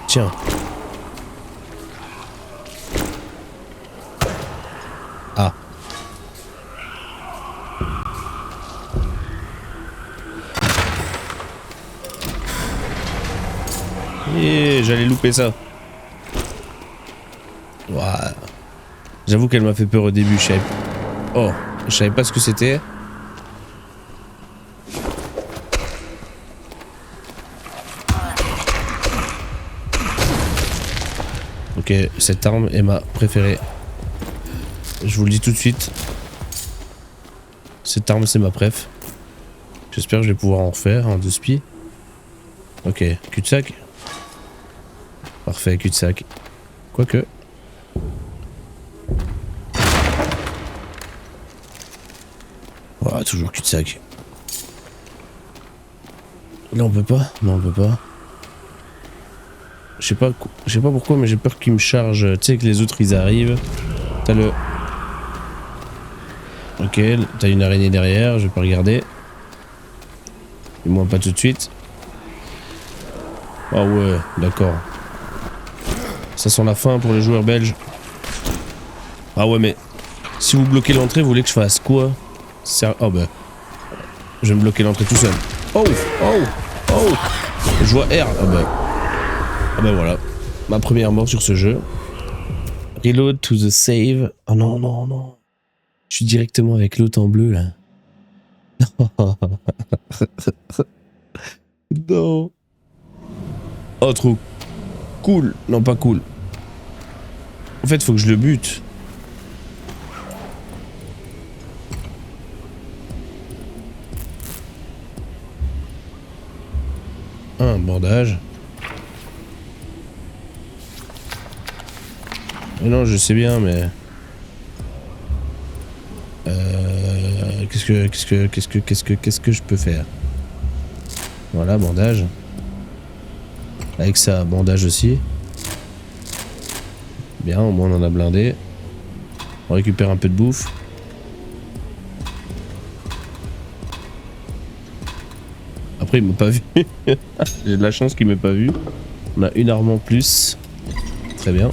Tiens. Ah. Et j'allais louper ça. Wow. J'avoue qu'elle m'a fait peur au début, je savais pas ce que c'était. Ok, cette arme est ma préférée. Je vous le dis tout de suite. Cette arme, c'est ma préf. J'espère que je vais pouvoir en refaire un de spi. Ok, cul-de-sac. Parfait, cul-de-sac. Quoique. Oh, toujours cul-de-sac. Là, on peut pas? Non, on peut pas. Je sais pas pourquoi, mais j'ai peur qu'ils me chargent. Tu sais que les autres, ils arrivent. T'as le... Ok, t'as une araignée derrière, je vais pas regarder. Et moi, pas tout de suite. Ah ouais, d'accord. Ça sent la fin pour les joueurs belges. Ah ouais, mais si vous bloquez l'entrée, vous voulez que je fasse quoi? Oh bah. Je vais me bloquer l'entrée tout seul. Oh, oh, oh. Je vois R. Ah bah. Ah bah voilà. Ma première mort sur ce jeu. Reload to the save. Oh non, non, non. Je suis directement avec l'autre en bleu là. Non. Oh, trop cool. Non, pas cool. En fait, faut que je le bute. Un bandage. Non, je sais bien, mais... Qu'est-ce que je peux faire? Voilà, bandage. Avec ça, bandage aussi. Bien, au moins on en a blindé. On récupère un peu de bouffe. Après, il m'a pas vu. J'ai de la chance qu'il m'ait pas vu. On a une arme en plus. Très bien.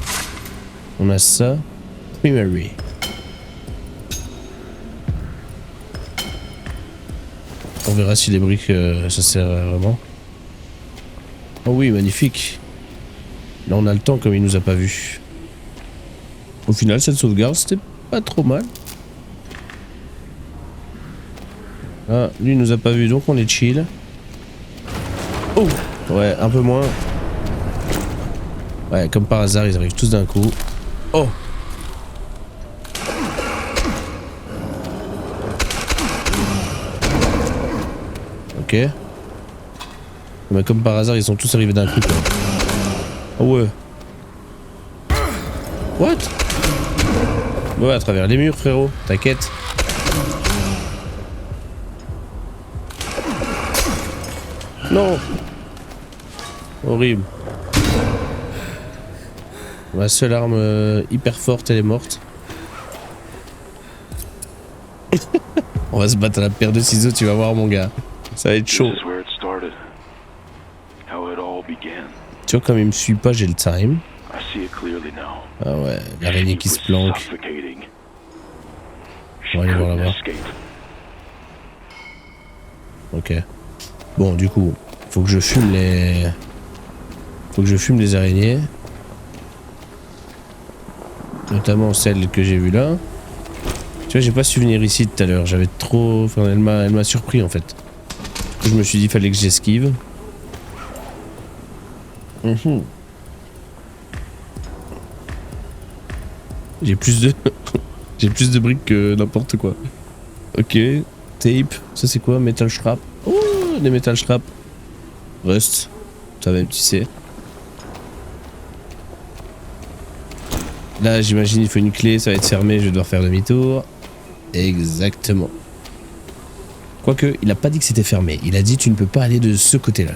On a ça. Primary. On verra si les briques, ça sert vraiment. Oh oui, magnifique. Là, on a le temps comme il nous a pas vu. Au final, cette sauvegarde, c'était pas trop mal. Ah, lui, il nous a pas vu, donc on est chill. Oh! Ouais, un peu moins. Ouais, comme par hasard, ils arrivent tous d'un coup. Oh! Ok. Mais comme par hasard, ils sont tous arrivés d'un coup, quoi. Oh ouais. What? Ouais, à travers les murs, frérot. T'inquiète. Non. Horrible. Ma seule arme hyper forte, elle est morte. On va se battre à la paire de ciseaux, tu vas voir, mon gars. Ça va être chaud. Tu vois, comme il me suit pas, j'ai le time. Ah ouais, l'araignée qui se planque. On va aller voir là-bas. Ok. Bon, du coup, faut que je fume les... Faut que je fume les araignées. Notamment celle que j'ai vue là. Tu vois, j'ai pas su venir ici tout à l'heure. J'avais trop... Enfin, elle m'a surpris en fait. Je me suis dit, fallait que j'esquive. J'ai plus de... J'ai plus de briques que n'importe quoi. Ok. Tape. Ça c'est quoi? Metal scrap. Oh, des metal scrap. Rust. Ça va, tu sais. Là, j'imagine, il faut une clé. Ça va être fermé. Je vais devoir faire demi-tour. Exactement. Quoique, il a pas dit que c'était fermé. Il a dit, tu ne peux pas aller de ce côté-là.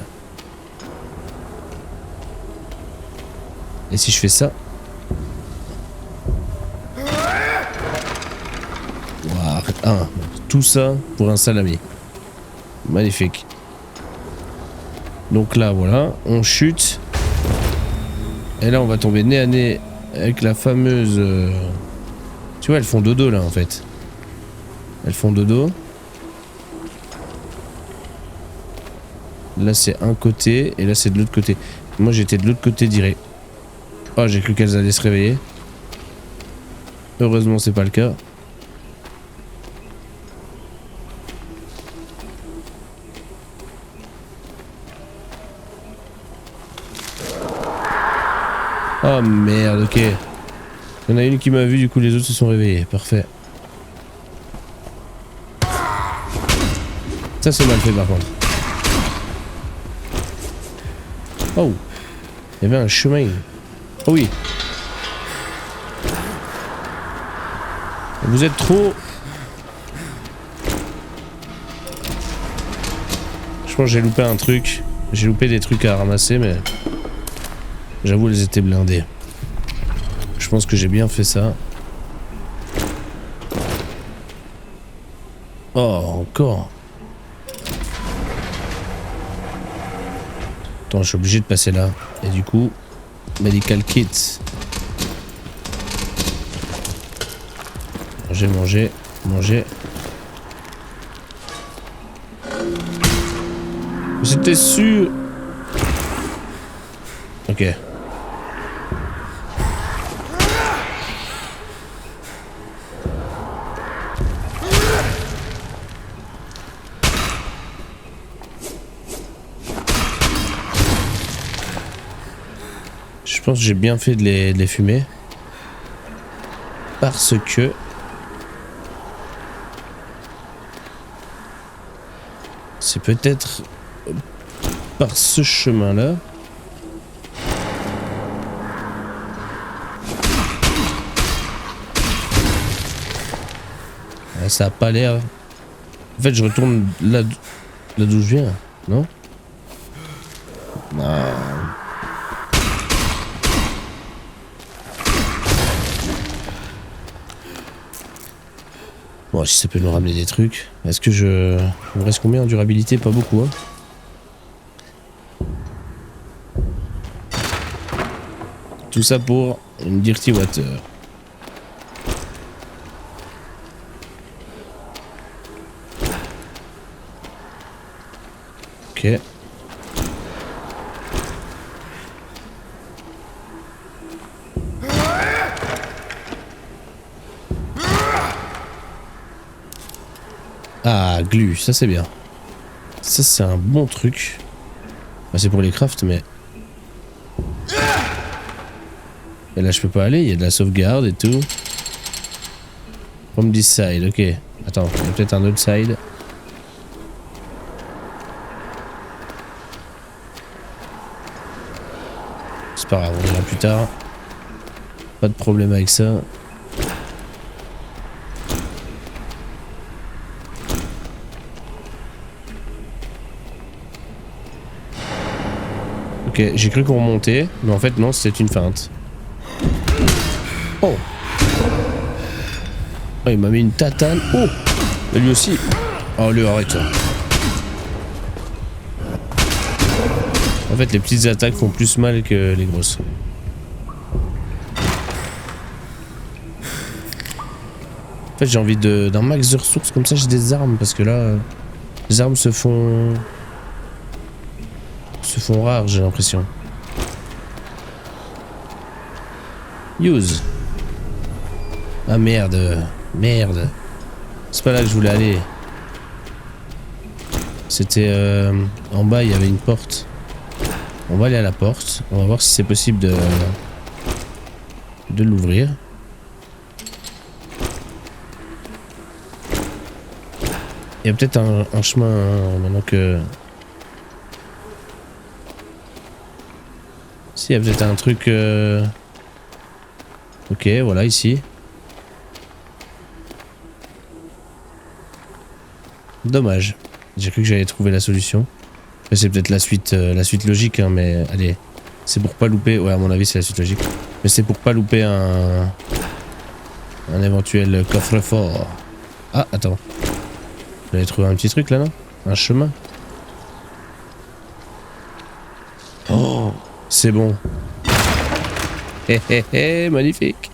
Et si je fais ça? Waouh, tout ça pour un salami. Magnifique. Donc là, voilà, on chute. Et là, on va tomber nez à nez avec la fameuse... Tu vois, elles font dodo là en fait. Elles font dodo. Là, c'est un côté et là, c'est de l'autre côté. Moi, j'étais de l'autre côté direct. Oh, j'ai cru qu'elles allaient se réveiller. Heureusement, c'est pas le cas. Oh merde, ok. Il y en a une qui m'a vu, du coup les autres se sont réveillés. Parfait. Ça c'est mal fait par contre. Oh, il y avait un chemin. Oh oui. Vous êtes trop... Je pense que j'ai loupé un truc. J'ai loupé des trucs à ramasser, mais... J'avoue, elles étaient blindées. Je pense que j'ai bien fait ça. Oh, encore. Attends, je suis obligé de passer là. Et du coup, medical kit. Manger, manger, manger. J'étais sûr. Ok. Je pense que j'ai bien fait de les fumer. Parce que... C'est peut-être par ce chemin-là. Ouais, ça a pas l'air... En fait, je retourne là d'où je viens, non? Non. Bon, si ça peut nous ramener des trucs. Est-ce que je... Il me reste combien en durabilité? Pas beaucoup, hein. Tout ça pour une Dirty Water. Ok. Ah, glu, ça c'est bien. Ça c'est un bon truc. Bah, c'est pour les crafts, mais... Et là je peux pas aller, il y a de la sauvegarde et tout. From this side, ok. Attends, il y a peut-être un autre side. C'est pas grave, on verra plus tard. Pas de problème avec ça. Ok, j'ai cru qu'on remontait, mais en fait non, c'était une feinte. Oh! Oh, il m'a mis une tatane. Oh! Et lui aussi. Oh, lui, arrête. En fait, les petites attaques font plus mal que les grosses. En fait, j'ai envie d'un max de ressources, comme ça j'ai des armes, parce que là, les armes se font rares, j'ai l'impression. Use. Ah merde, merde. C'est pas là que je voulais aller. C'était en bas, il y avait une porte. On va aller à la porte. On va voir si c'est possible de l'ouvrir. Il y a peut-être un chemin hein, maintenant que... Si, il y a peut-être un truc... Ok, voilà, ici. Dommage. J'ai cru que j'allais trouver la solution. C'est peut-être la suite logique, hein, mais allez. C'est pour pas louper... Ouais, à mon avis, c'est la suite logique. Mais c'est pour pas louper un éventuel coffre-fort. Ah, attends. J'allais trouver un petit truc, là, non? Un chemin. Oh, c'est bon. Hé hé hé, magnifique.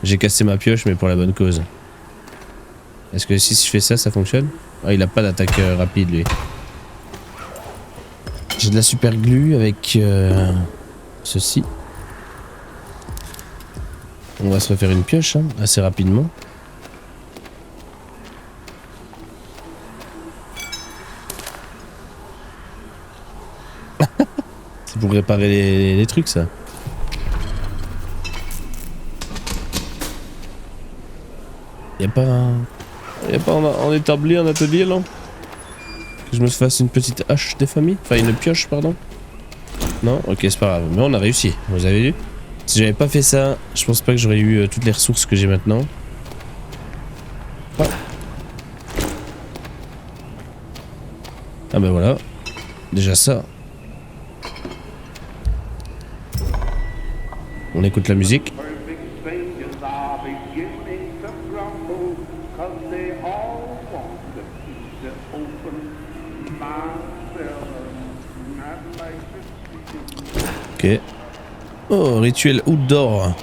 J'ai cassé ma pioche, mais pour la bonne cause. Est-ce que si je fais ça, ça fonctionne? Ah, il a pas d'attaque rapide, lui. J'ai de la super glue avec ceci. On va se refaire une pioche, hein, assez rapidement. C'est pour réparer les trucs, ça. Y'a pas en établi un atelier, là? Que je me fasse une petite hache des familles? Enfin, une pioche, pardon. Non? Ok, c'est pas grave. Mais on a réussi, vous avez vu? Si j'avais pas fait ça, je pense pas que j'aurais eu toutes les ressources que j'ai maintenant. Ah. Ah bah voilà. Déjà ça. On écoute la musique. Ok. Oh, rituel outdoor.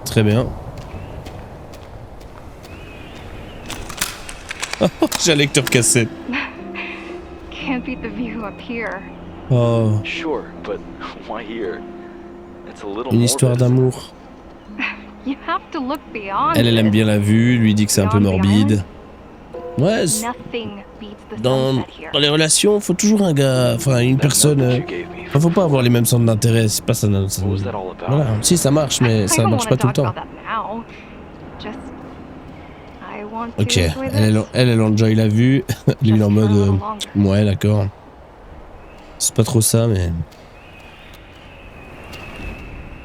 Très bien. J'ai un lecteur cassette. Can't beat the view up here. Oh. Sure, but why here? It's a little Une histoire morbid, isn't it? d'amour. You have to look beyond Elle aime this. bien la vue, lui dit que c'est un peu morbide. Ouais, Nothing beats the dans sunset here. les relations, faut toujours un gars, enfin une That personne. note that you gave me. Enfin, faut pas avoir les mêmes centres d'intérêt, c'est pas ça. What was that all about? Voilà, si ça marche, mais I ça don't marche wanna pas tout le talk temps. about that now. Just, I want to Ok, enjoy elle enjoy la vue. Lui il est en mode, Just for a little longer. ouais d'accord. C'est pas trop ça, mais.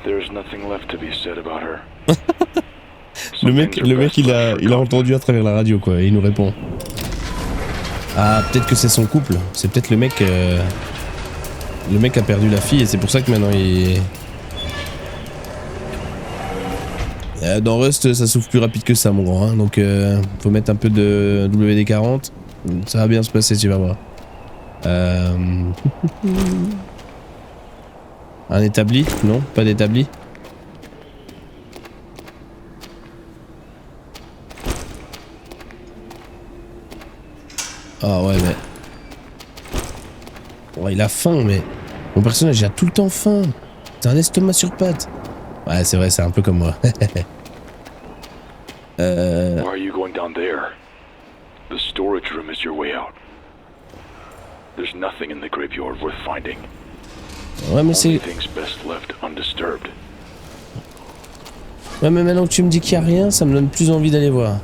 There's nothing left to be said about her. Le mec, il a entendu à travers la radio quoi, et il nous répond. Ah, peut-être que c'est son couple. C'est peut-être le mec. Le mec a perdu la fille et c'est pour ça que maintenant il. Dans Rust, ça souffle plus rapide que ça, mon grand. Hein, donc, faut mettre un peu de WD-40. Ça va bien se passer, tu vas voir. Un établi? Non, pas d'établi. Ah ouais, mais... Ouais, il a faim, mais... Mon personnage, il a tout le temps faim. C'est un estomac sur pattes. Ouais, c'est vrai, c'est un peu comme moi. Why are you going down there? The storage room is your way out. There's nothing in the graveyard worth finding. Ouais, mais Only c'est... things best left undisturbed. Ouais, mais maintenant que tu me dis qu'il n'y a rien, ça me donne plus envie d'aller voir.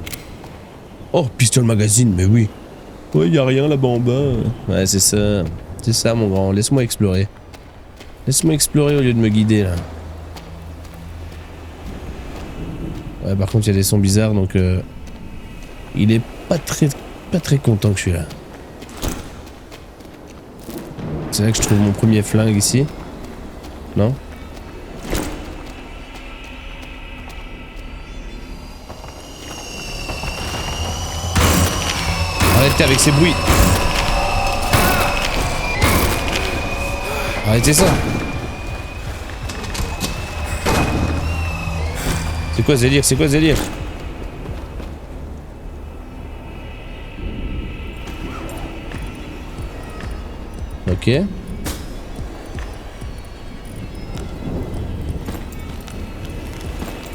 Oh, Pistol Magazine, mais oui. Ouais, il n'y a rien là-bas en bas. Ouais, c'est ça. C'est ça, mon grand. Laisse-moi explorer. Laisse-moi explorer au lieu de me guider, là. Ouais, par contre, il y a des sons bizarres, donc... Il est pas très content que je suis là. C'est là que je trouve mon premier flingue ici. Non? Arrêtez avec ces bruits. Arrêtez ça. C'est quoi ce délire? C'est quoi ce délire? Ok.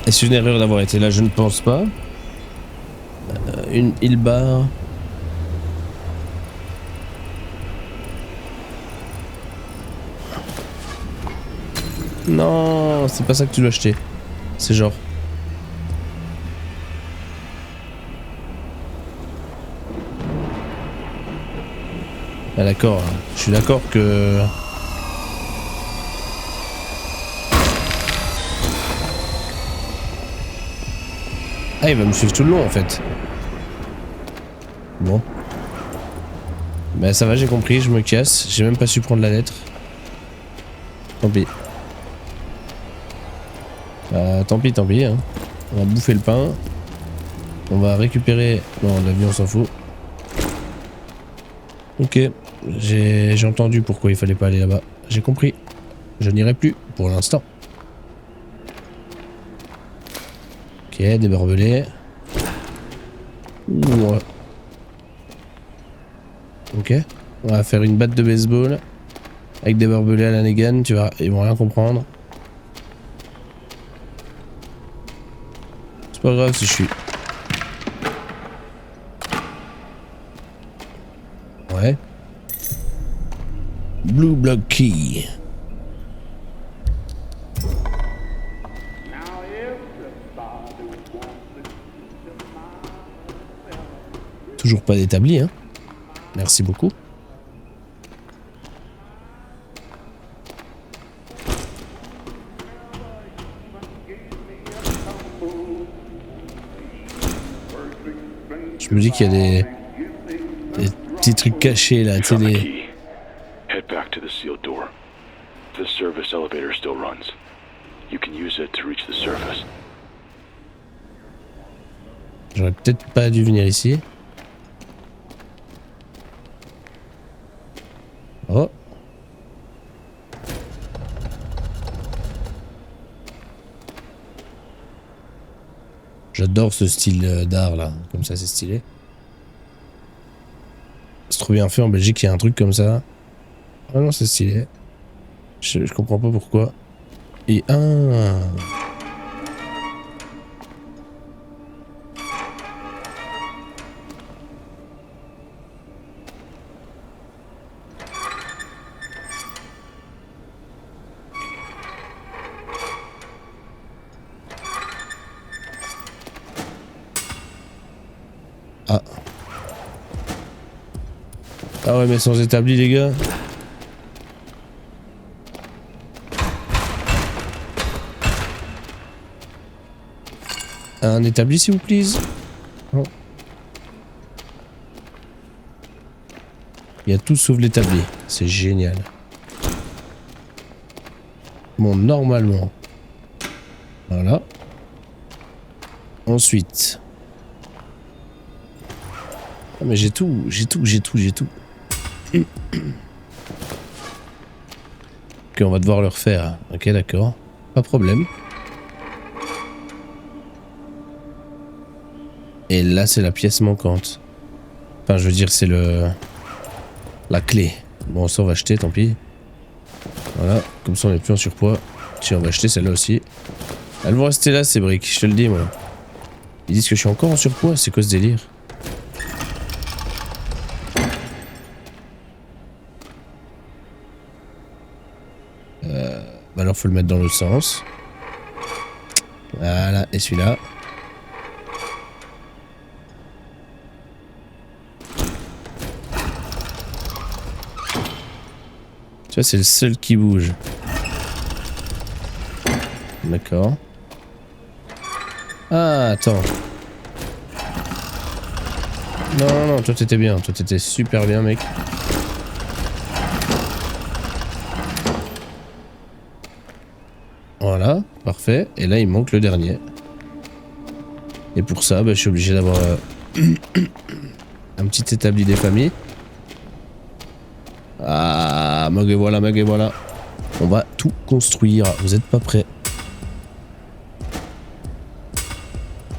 Est-ce une erreur d'avoir été là? Je ne pense pas. Une heal bar. Non, c'est pas ça que tu dois acheter. C'est genre. Ah d'accord, je suis d'accord que... Ah, il va me suivre tout le long en fait. Bon. Bah ça va, j'ai compris, je me casse. J'ai même pas su prendre la lettre. Tant pis. Tant pis, hein. On va bouffer le pain. On va récupérer... Non, l'avion on s'en fout. Ok. J'ai entendu pourquoi il fallait pas aller là-bas. J'ai compris. Je n'irai plus pour l'instant. Ok, des barbelés. Ouais. Ok. On va faire une batte de baseball. Avec des barbelés à la Negan, tu vas... Ils vont rien comprendre. C'est pas grave si je suis... Ouais. Blue Block Key. Toujours pas d'établi, hein. Merci beaucoup. Je me dis qu'il y a des petits trucs cachés là, tu sais, Found the des... key. Head back to the sealed door. The service elevator still runs. You can use it to reach the surface. J'aurais peut-être pas dû venir ici. Oh. J'adore ce style d'art là, comme ça c'est stylé. C'est trop bien fait en Belgique, il y a un truc comme ça. Ah non, c'est stylé. Je comprends pas pourquoi. Et un... Ah. Ah ouais, mais sans établi, les gars. Un établi, s'il vous plaît. Oh. Il y a tout sauf l'établi. C'est génial. Bon, normalement. Voilà. Ensuite. Ah, mais j'ai tout. Ok, on va devoir le refaire. Ok, d'accord. Pas de problème. Et là, c'est la pièce manquante. Enfin, je veux dire, c'est la clé. Bon, ça, on va acheter, tant pis. Voilà, comme ça, on n'est plus en surpoids. Tiens, on va acheter celle-là aussi. Elles vont rester là, ces briques, je te le dis, moi. Ils disent que je suis encore en surpoids, c'est quoi ce délire? Bah alors, faut le mettre dans l'autre sens. Voilà, et celui-là. Tu vois, c'est le seul qui bouge. D'accord. Ah, attends. Non, toi t'étais bien. Toi t'étais super bien, mec. Voilà, parfait. Et là, il manque le dernier. Et pour ça, bah, je suis obligé d'avoir un petit établi des familles. Ah, me voilà. On va tout construire. Vous êtes pas prêts?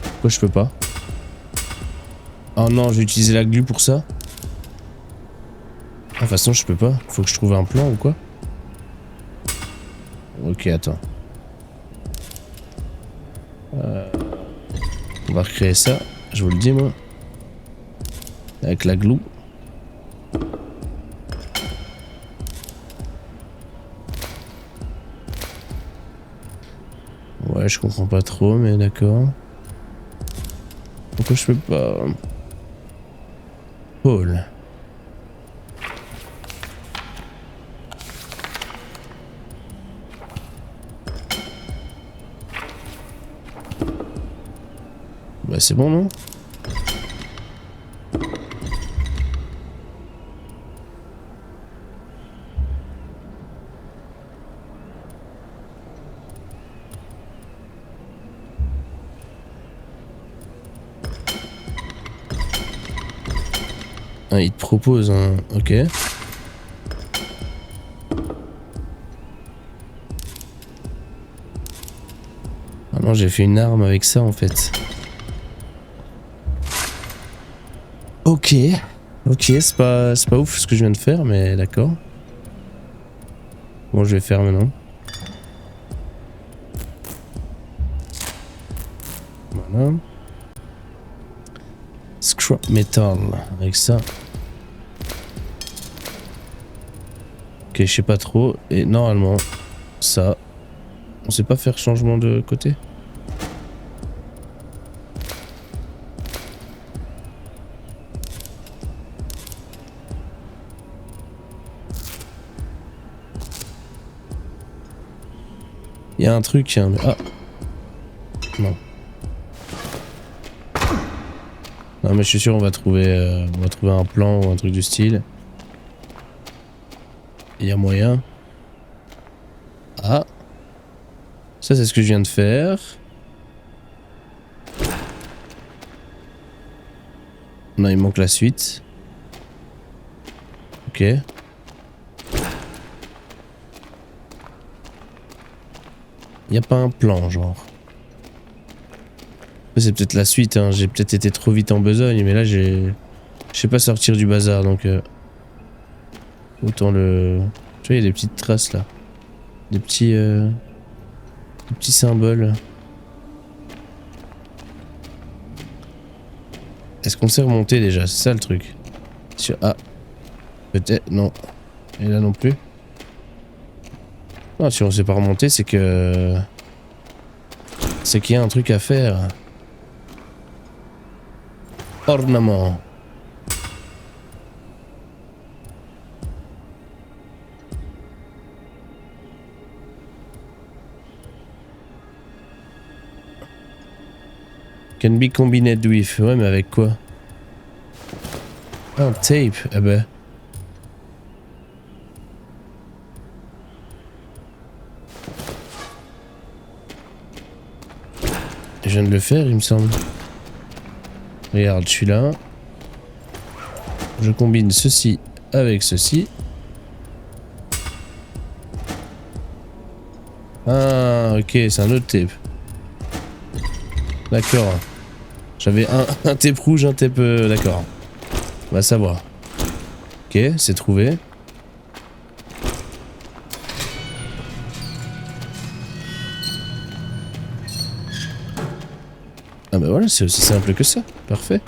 Pourquoi je peux pas? Oh non, je vais utiliser la glu pour ça. De toute façon, je peux pas. Faut que je trouve un plan ou quoi? Ok, attends. On va recréer ça. Je vous le dis, moi. Avec la glue. Ouais, je comprends pas trop, mais d'accord. Pourquoi je peux pas? Paul. Bah c'est bon, non? Ah, il te propose un... Ok. Ah non, j'ai fait une arme avec ça en fait. Ok. Ok, c'est pas ouf ce que je viens de faire, mais d'accord. Bon, je vais faire maintenant. Voilà. Scrap metal avec ça. Ok, je sais pas trop. Et normalement, ça. On sait pas faire changement de côté? Il y a un truc, hein. Ah. Non. Non mais je suis sûr on va trouver un plan ou un truc du style. Il y a moyen. Ah. Ça c'est ce que je viens de faire. Non, il manque la suite. Ok. Il n'y a pas un plan, genre. C'est peut-être la suite, hein. J'ai peut-être été trop vite en besogne, mais là je sais pas sortir du bazar, donc autant le... Tu vois, il y a des petites traces là. Des petits symboles. Est-ce qu'on s'est remonté déjà? C'est ça le truc. Sur... Ah. Peut-être... Non. Et là non plus. Non, si on s'est pas remonté, c'est que... C'est qu'il y a un truc à faire. Ornement. Can be combined with. Ouais, mais avec quoi? Ah, tape. Ah ben. Je viens de le faire, il me semble. Regarde, je suis là. Je combine ceci avec ceci. Ah, ok, c'est un autre tape. D'accord. J'avais un tape rouge, un tape... D'accord. On va savoir. Ok, c'est trouvé. Ah bah voilà, c'est aussi simple que ça. Parfait.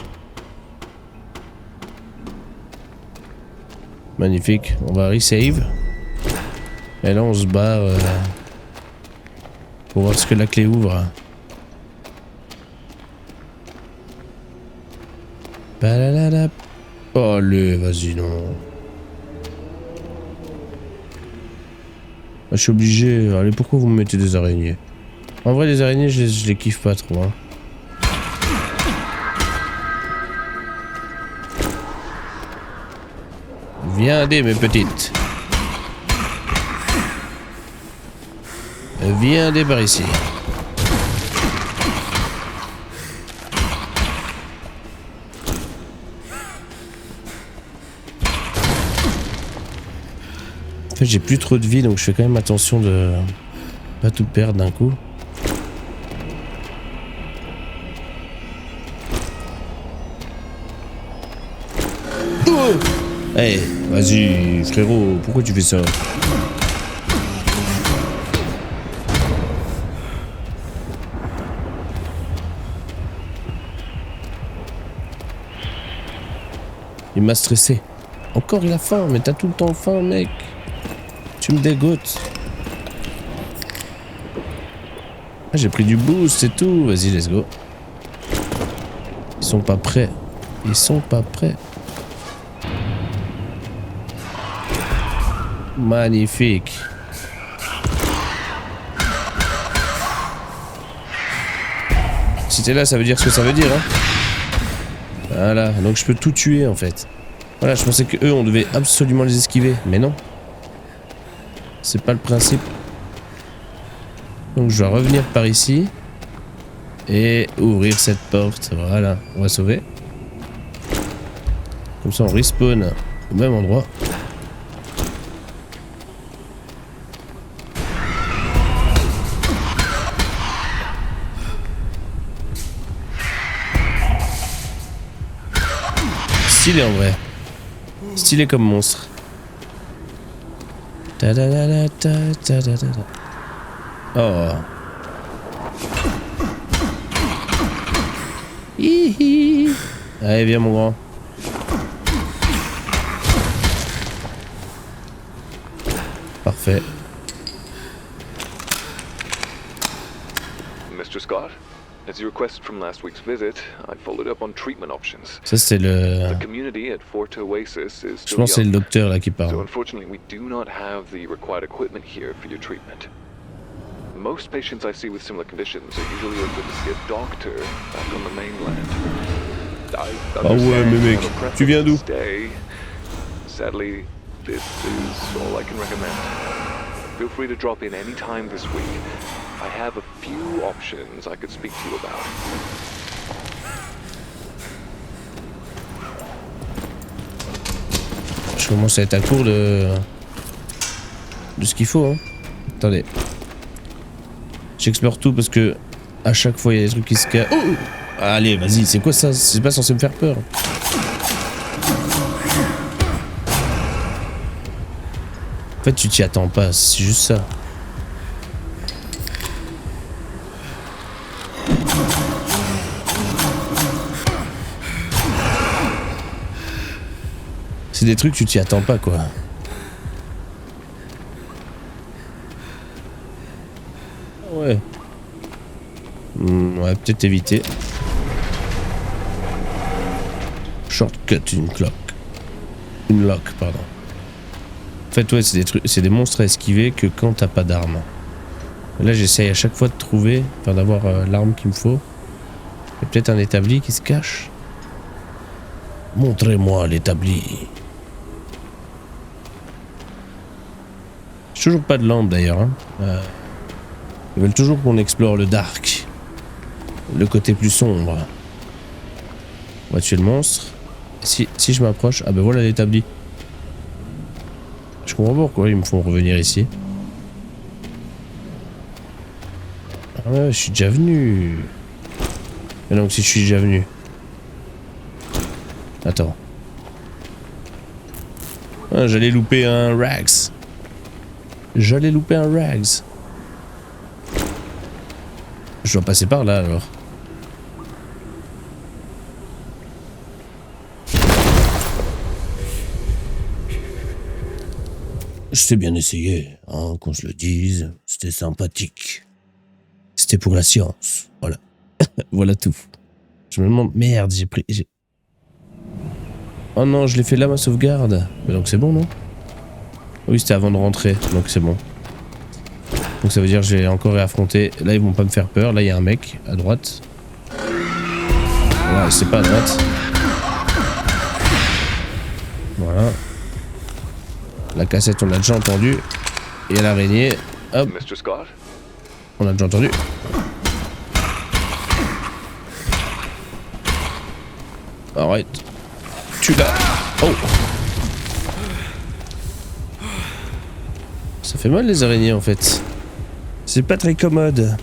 Magnifique. On va resave. Et là on se barre pour voir ce que la clé ouvre. Oh le, vas-y non. Ah, je suis obligé. Allez, pourquoi vous me mettez des araignées? En vrai, les araignées, je les kiffe pas trop. Hein. Viendez, mes petites. Viendez par ici. En fait, j'ai plus trop de vie, donc je fais quand même attention de pas tout perdre d'un coup. Oh, hey, vas-y, frérot, pourquoi tu fais ça? Il m'a stressé. Encore il a faim, mais t'as tout le temps faim, mec. Tu me dégoûtes. Ah, j'ai pris du boost, c'est tout. Vas-y, let's go. Ils sont pas prêts. Ils sont pas prêts. Magnifique. Si t'es là, ça veut dire ce que ça veut dire, hein. Voilà, donc je peux tout tuer en fait. Voilà, je pensais que eux, on devait absolument les esquiver, mais non. C'est pas le principe. Donc je dois revenir par ici et ouvrir cette porte. Voilà, on va sauver. Comme ça, on respawn au même endroit. Stylé en vrai. Stylé comme monstre. Oh. Hihi. Allez, viens mon grand. Parfait. Mr. Scott, as your request from last week's visit, I followed up on treatment options. Ça c'est le... The community at Fort Oasis is Je still pense que c'est le young, docteur là qui so parle. unfortunately we do not have the required equipment here for your treatment. Most patients I see with similar conditions are usually referred to see a doctor back on the mainland. I Ah ouais, mais mec, tu viens d'où? Stay. Sadly, this is all I can recommend. Feel free to drop in any time this week. I have a few options I could speak to you about. Je commence à être à court de ce qu'il faut. Hein. Attendez. J'explore tout parce que à chaque fois il y a des trucs qui se cassent. Oh, allez, vas-y, c'est quoi ça? C'est pas censé me faire peur. En fait, tu t'y attends pas, c'est juste ça. C'est des trucs, tu t'y attends pas, quoi. Ouais. Ouais, peut-être éviter. Shortcut, une cloque. Une lock, pardon. En fait, ouais, c'est des trucs, c'est des monstres à esquiver que quand t'as pas d'arme. Là, j'essaye à chaque fois de trouver, enfin d'avoir l'arme qu'il me faut. Il y a peut-être un établi qui se cache. Montrez-moi l'établi. J'ai toujours pas de lampe d'ailleurs. Hein. Ils veulent toujours qu'on explore le dark. Le côté plus sombre. On va tuer le monstre. Si je m'approche... Ah ben voilà l'établi. Je comprends pas pourquoi ils me font revenir ici. Ah ouais, je suis déjà venu. Et donc si je suis déjà venu... Attends. Ah, j'allais louper un Rags. J'allais louper un Rags. Je dois passer par là alors. Je t'ai bien essayé, hein, qu'on se le dise. C'était sympathique. C'était pour la science. Voilà. Voilà tout. Je me demande... Merde, j'ai pris... Oh non, je l'ai fait là, ma sauvegarde. Mais donc c'est bon, non? Oui, c'était avant de rentrer, donc c'est bon. Donc ça veut dire que j'ai encore réaffronté. Là, ils vont pas me faire peur. Là, il y a un mec à droite. Voilà, c'est pas à droite. Voilà. La cassette, on l'a déjà entendu. Et l'araignée, hop. Mr. Scott? On a déjà entendu. Arrête. Tu l'as. Oh. Ça fait mal les araignées en fait. C'est pas très commode.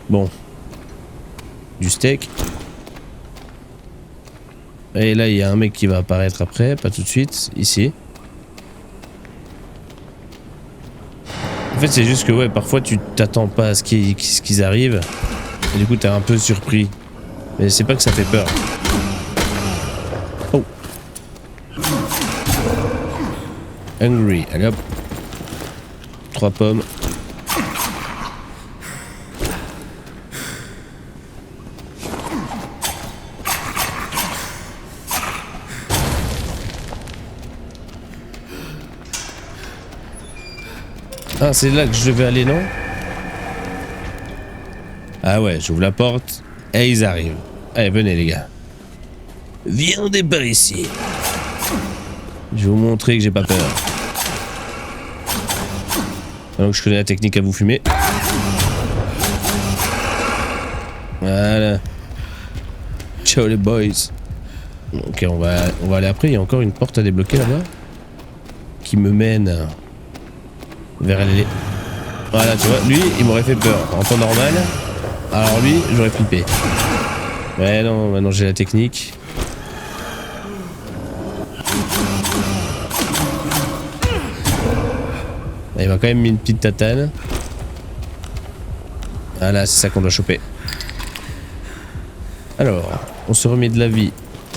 Bon. Du steak. Et là il y a un mec qui va apparaître après, pas tout de suite, ici. En fait c'est juste que ouais, parfois tu t'attends pas à ce qu'ils arrivent. Et du coup t'es un peu surpris. Mais c'est pas que ça fait peur. Oh. Hungry, allez hop. 3 pommes. Ah, c'est là que je devais aller, non? Ah ouais, j'ouvre la porte et ils arrivent. Allez, venez les gars. Viens par ici. Je vais vous montrer que j'ai pas peur. Donc je connais la technique à vous fumer. Voilà. Ciao les boys. Ok, on va aller après. Il y a encore une porte à débloquer là-bas. Qui me mène vers les... Voilà, tu vois. Lui, il m'aurait fait peur. En temps normal. Alors lui, j'aurais flippé. Ouais, non, maintenant j'ai la technique. Il m'a quand même mis une petite tatane. Voilà, c'est ça qu'on doit choper. Alors, on se remet de la vie.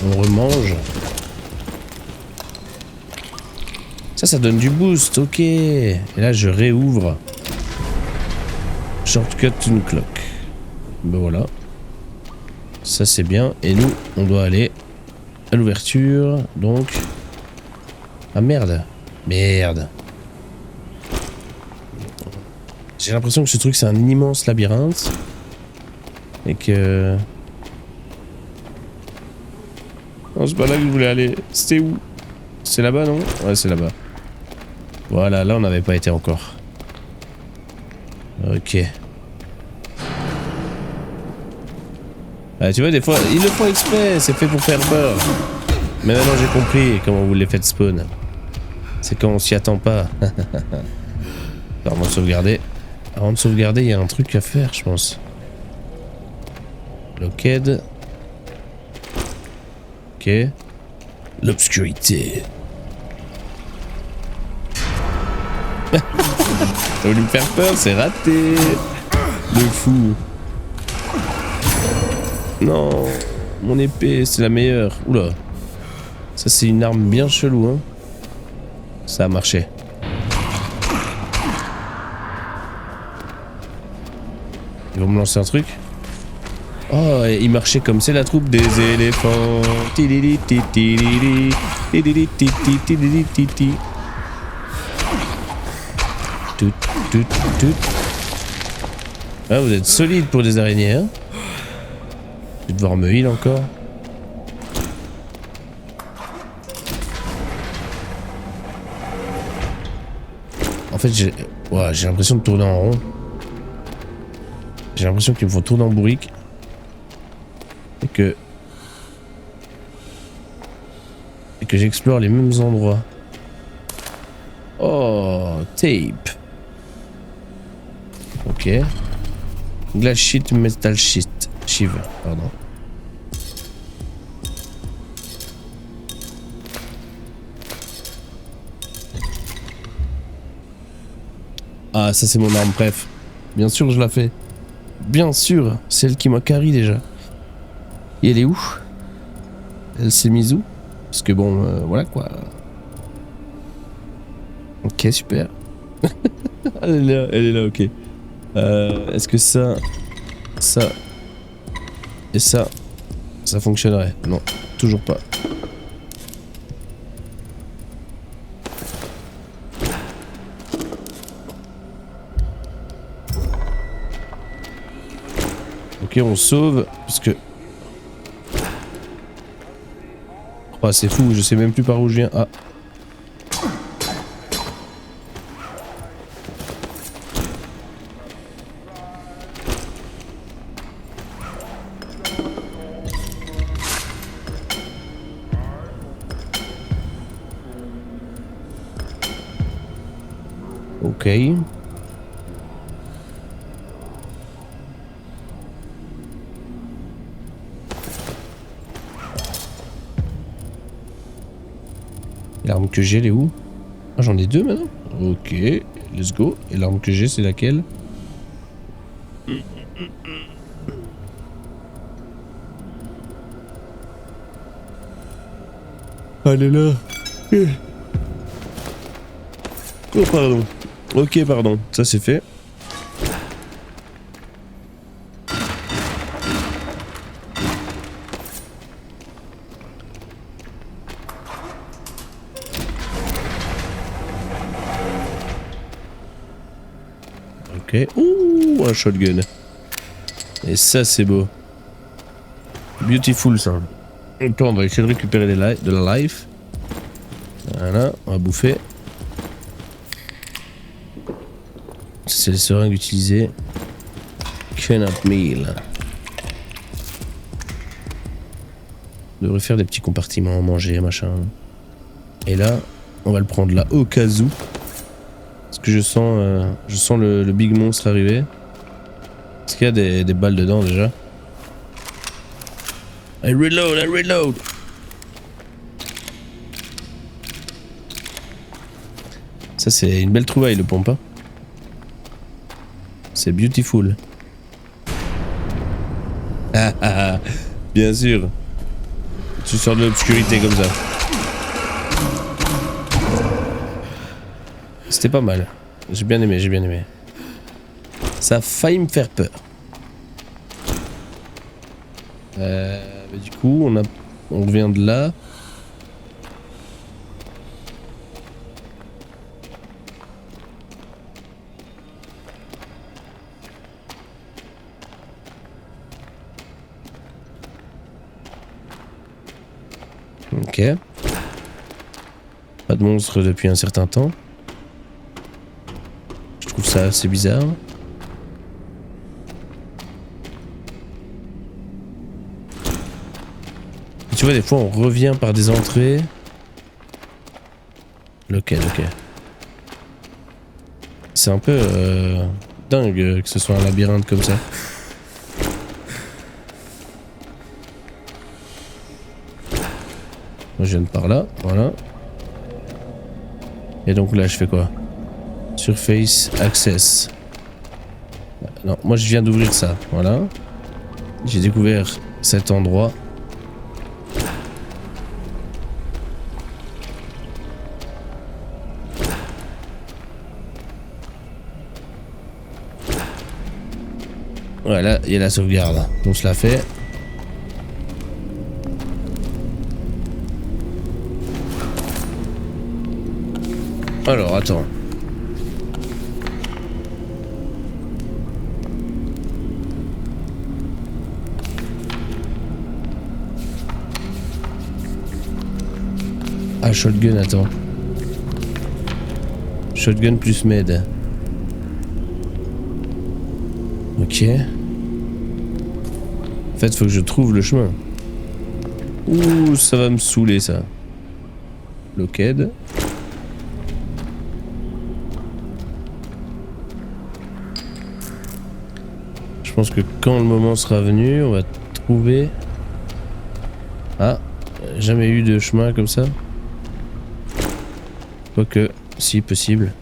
On remange. Ça donne du boost, ok. Et là, je réouvre. Shortcut une cloque. Ben voilà. Ça, c'est bien. Et nous, on doit aller à l'ouverture. Donc... Ah, merde. Merde. J'ai l'impression que ce truc c'est un immense labyrinthe. Et que... Non, c'est pas là que je voulais aller. C'était où? C'est là-bas, non? Ouais, c'est là-bas. Voilà, là on n'avait pas été encore. Ok. Ah, tu vois, des fois, ils le font exprès, c'est fait pour faire peur. Mais maintenant j'ai compris comment vous les faites spawn. C'est quand on s'y attend pas. Avant de sauvegarder. Avant de sauvegarder, il y a un truc à faire, je pense. Locked. Ok. L'obscurité. T'as voulu me faire peur, c'est raté. De fou. Non, mon épée, c'est la meilleure. Oula. Ça, c'est une arme bien chelou, hein. Ça a marché. Ils vont me lancer un truc. Oh, il marchait comme c'est la troupe des éléphants. Ah, vous êtes solide pour des araignées, hein. Je vais devoir me heal encore. En fait, j'ai l'impression de tourner en rond. J'ai l'impression qu'ils me font tourner en bourrique. Et que j'explore les mêmes endroits. Oh, tape. Ok. Glass sheet, metal sheet. Shiv, pardon. Ah, ça c'est mon arme, bref. Bien sûr, je la fais. Bien sûr, c'est elle qui m'a carry déjà. Et elle est où? Elle s'est mise où? Parce que bon, voilà quoi. Ok, super. Elle est là, ok. Est-ce que ça et ça fonctionnerait? Non, toujours pas. Ok, on sauve, parce que... Oh, c'est fou, je sais même plus par où je viens. Ah. Ok. L'arme que j'ai, elle est où? Ah, j'en ai deux maintenant? Ok, let's go. Et l'arme que j'ai, c'est laquelle? Elle est là. Oh, pardon. Ok, pardon. Ça, c'est fait. Ok. Ouh, un shotgun. Et ça, c'est beau. Beautiful, ça. Donc, on va essayer de récupérer de la life. Voilà, on va bouffer. C'est les seringues utilisées. Can-up meal. On devrait faire des petits compartiments à manger, machin. Et là, on va le prendre là au cas où. Parce que je sens le big monstre arriver. Est-ce qu'il y a des balles dedans déjà? I reload! Ça c'est une belle trouvaille le pompe. Hein. C'est beautiful. Ah ah ah. Bien sûr. Tu sors de l'obscurité comme ça. C'était pas mal. J'ai bien aimé. Ça a failli me faire peur. Du coup, on revient de là. Ok. Pas de monstre depuis un certain temps. Je trouve ça assez bizarre. Et tu vois, des fois on revient par des entrées. Ok. C'est un peu dingue que ce soit un labyrinthe comme ça. Moi je viens de par là, voilà. Et donc là je fais quoi? Surface Access. Non, moi je viens d'ouvrir ça, voilà. J'ai découvert cet endroit. Voilà, il y a la sauvegarde. On se la fait. Alors, attends. Ah, shotgun, attends. Shotgun plus med. Ok. En fait, faut que je trouve le chemin. Ouh, ça va me saouler, ça. Locked. Je pense que quand le moment sera venu, on va trouver... Ah, jamais eu de chemin comme ça. Quoique, si possible.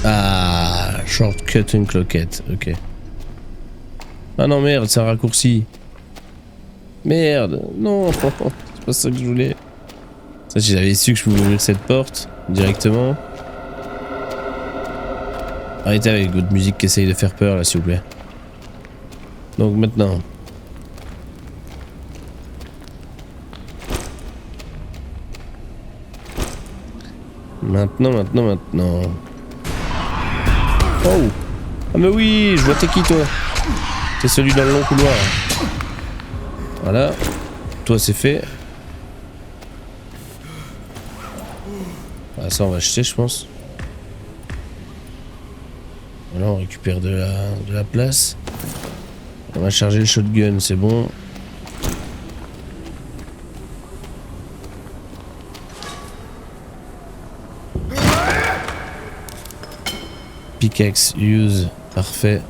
Ah, shortcut une cloquette, ok. Ah non merde, c'est un raccourci. Merde, non, c'est pas ça que je voulais. Ça, si j'avais su que je pouvais ouvrir cette porte directement. Arrêtez avec votre musique qui essaye de faire peur là, s'il vous plaît. Donc maintenant. Maintenant. Oh! Ah mais oui, je vois t'es qui toi? T'es celui dans le long couloir. Voilà. Toi c'est fait. Ah, ça on va acheter je pense. Voilà, on récupère de la place. On va charger le shotgun, c'est bon. Pickaxe use, parfait.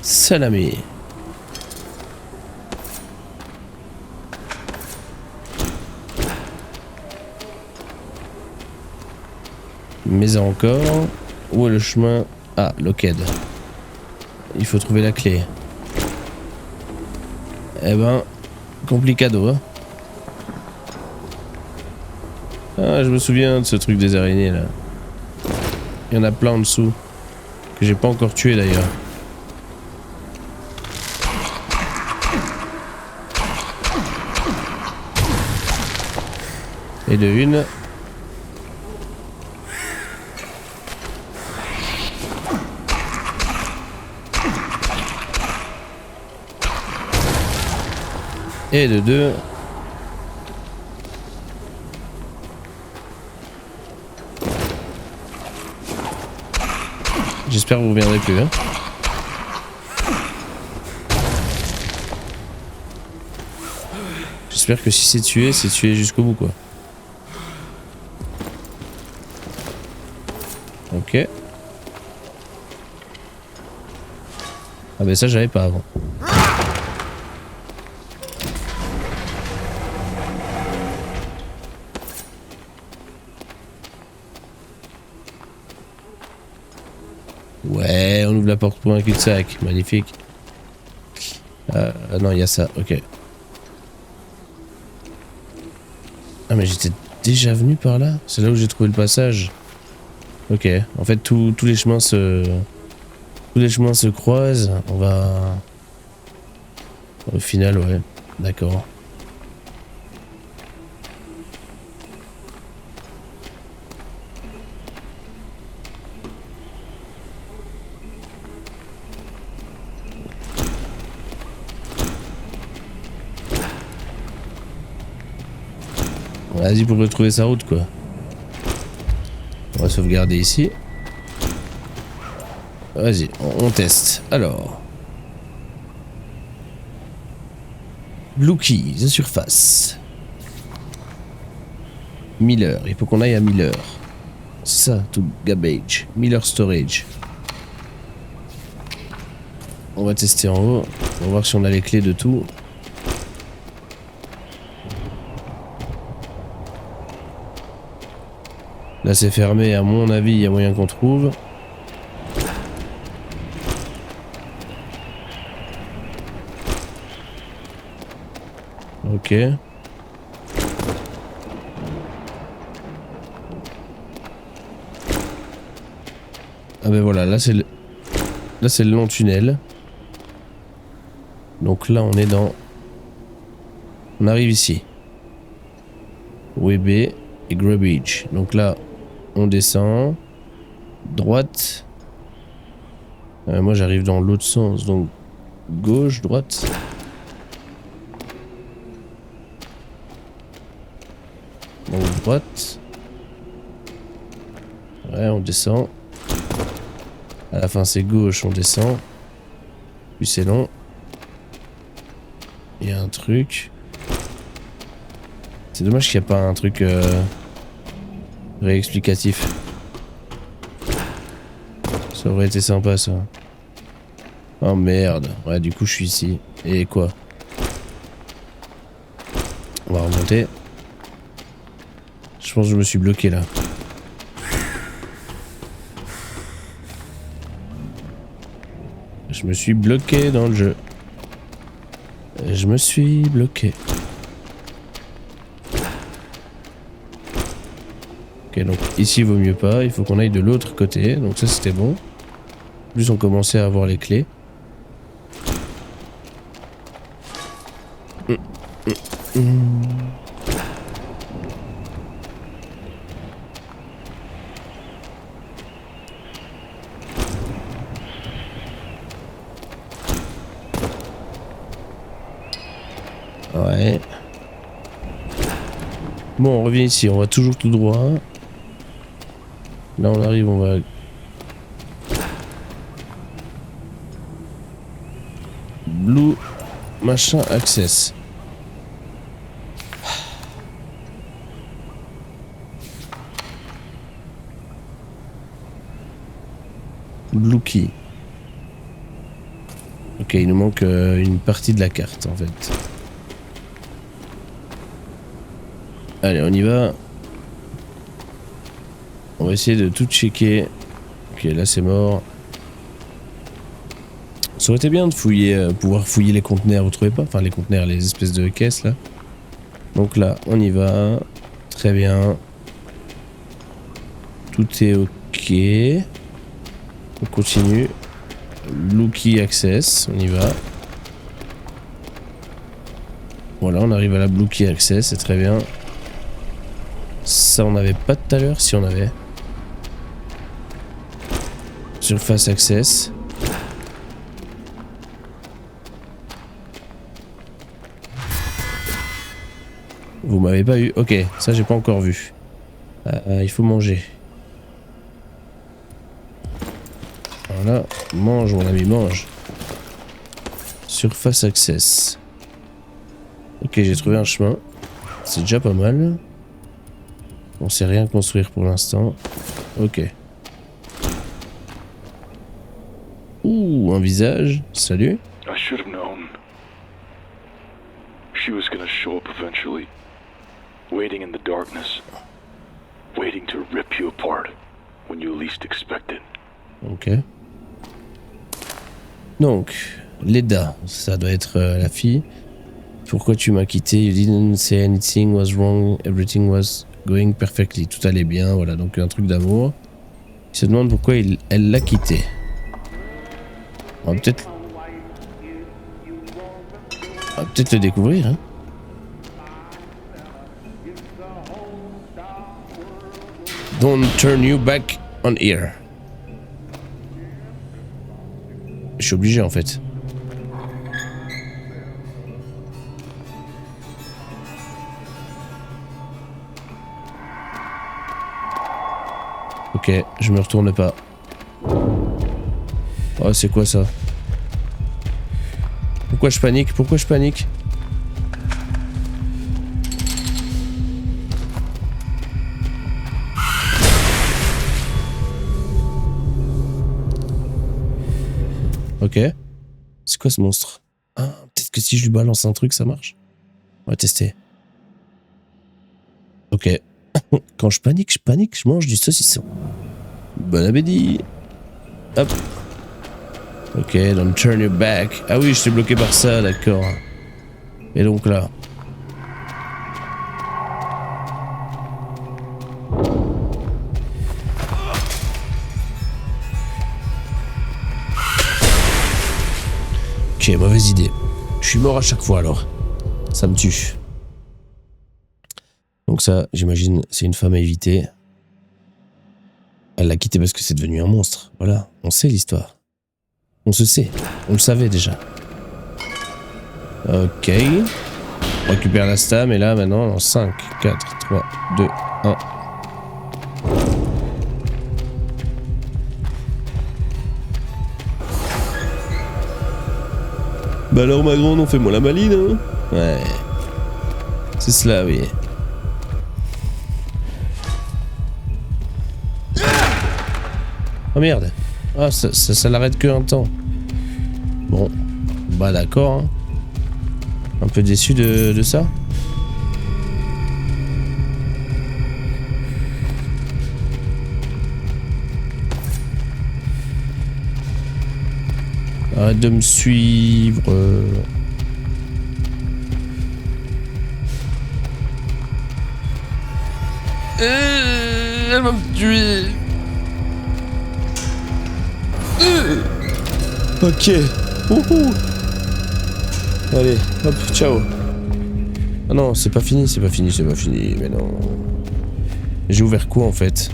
Salami. Mais encore. Où est le chemin? Ah, locked. Il faut trouver la clé. Eh ben, complicado, hein. Ah, je me souviens de ce truc des araignées là. Il y en a plein en dessous. Que j'ai pas encore tué d'ailleurs. Et de une. Et de deux. J'espère que vous reviendrez plus. Hein. J'espère que si c'est tué jusqu'au bout quoi. Ok. Ah ben ça j'avais pas avant. Ouais, on ouvre la porte pour un cul-de-sac, magnifique. Non, il y a ça, ok. Ah mais j'étais déjà venu par là? C'est là où j'ai trouvé le passage. Ok, en fait tous les chemins se... Tous les chemins se croisent, on va... Au final, ouais, d'accord. Vas-y pour retrouver sa route quoi. On va sauvegarder ici. Vas-y, on teste. Alors. Blue Key, la surface. Miller, il faut qu'on aille à Miller. C'est ça, tout garbage. Miller Storage. On va tester en haut. On va voir si on a les clés de tout. Là c'est fermé, à mon avis, il y a moyen qu'on trouve. Ok. Ah ben voilà, là c'est le long tunnel. Donc là on est dans... On arrive ici. WB et Grubage. Donc là on descend. Droite. Moi j'arrive dans l'autre sens. Donc gauche, droite. Donc droite. Ouais, on descend. À la fin c'est gauche, on descend. Puis c'est long. Il y a un truc. C'est dommage qu'il n'y a pas un truc réexplicatif. Ça aurait été sympa ça. Oh merde. Ouais, du coup je suis ici. Et quoi? On va remonter. Je pense que je me suis bloqué là. Je me suis bloqué dans le jeu. Je me suis bloqué. Ok, donc ici il vaut mieux pas. Il faut qu'on aille de l'autre côté. Donc ça c'était bon. En plus on commençait à avoir les clés. Ouais. Bon, on revient ici. On va toujours tout droit. Là, on arrive, on va... Blue machin access. Blue key. Ok, il nous manque une partie de la carte en fait. Allez, on y va. On va essayer de tout checker. Ok, là c'est mort. Ça aurait été bien de fouiller, pouvoir fouiller les conteneurs, vous trouvez pas? Enfin les conteneurs, les espèces de caisses là. Donc là, on y va. Très bien. Tout est ok. On continue. Blue key access, on y va. Voilà, on arrive à la Blue key access, c'est très bien. Ça, on n'avait pas tout à l'heure, si on avait. Surface access. Vous m'avez pas eu. Ok, ça j'ai pas encore vu. Il faut manger. Voilà, mange mon ami, mange. Surface access. Ok, j'ai trouvé un chemin. C'est déjà pas mal. On sait rien construire pour l'instant. Ok. Ouh, un visage. Salut. I should have known. She was gonna show up eventually. Waiting in the darkness. Waiting to rip you apart when you least expect it. Ok. Donc, Leda, ça doit être la fille. Pourquoi tu m'as quitté? You didn't say anything was wrong. Everything was going perfectly. Tout allait bien. Voilà, donc un truc d'amour. Il se demande pourquoi elle l'a quitté. On va peut-être le découvrir. Hein. Don't turn you back on here. Je suis obligé en fait. Ok, je me retourne pas. Oh, c'est quoi ça? Pourquoi je panique? Pourquoi je panique? Ok. C'est quoi ce monstre? Ah, peut-être que si je lui balance un truc, ça marche. On va tester. Ok. Quand je panique, je mange du saucisson. Bon appétit. Hop. Ok, don't turn your back. Ah oui, je suis bloqué par ça, d'accord. Et donc là. Ok, mauvaise idée. Je suis mort à chaque fois alors. Ça me tue. Donc ça, j'imagine, c'est une femme à éviter. Elle l'a quitté parce que c'est devenu un monstre. Voilà, on sait l'histoire. On se sait. On le savait déjà. Ok. On récupère la stam et là maintenant, en 5, 4, 3, 2, 1. Bah alors ma grande, on fait moi la maline, hein? Ouais. C'est cela, oui. Oh merde. Ah, ça l'arrête que un temps. Bon. Bah d'accord, hein. Un peu déçu de ça. Arrête de me suivre. Elle va me tuer. Ok. Allez, hop, ciao. Ah non, c'est pas fini, mais non. J'ai ouvert quoi en fait?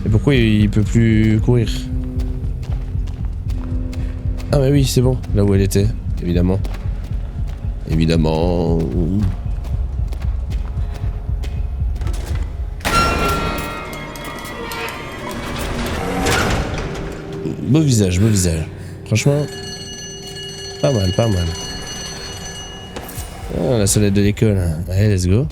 Et pourquoi il peut plus courir? Ah mais oui, c'est bon, là où elle était, évidemment. Évidemment. Beau visage, beau visage. Franchement, pas mal, pas mal. Ah, la sonnette de l'école. Allez, let's go.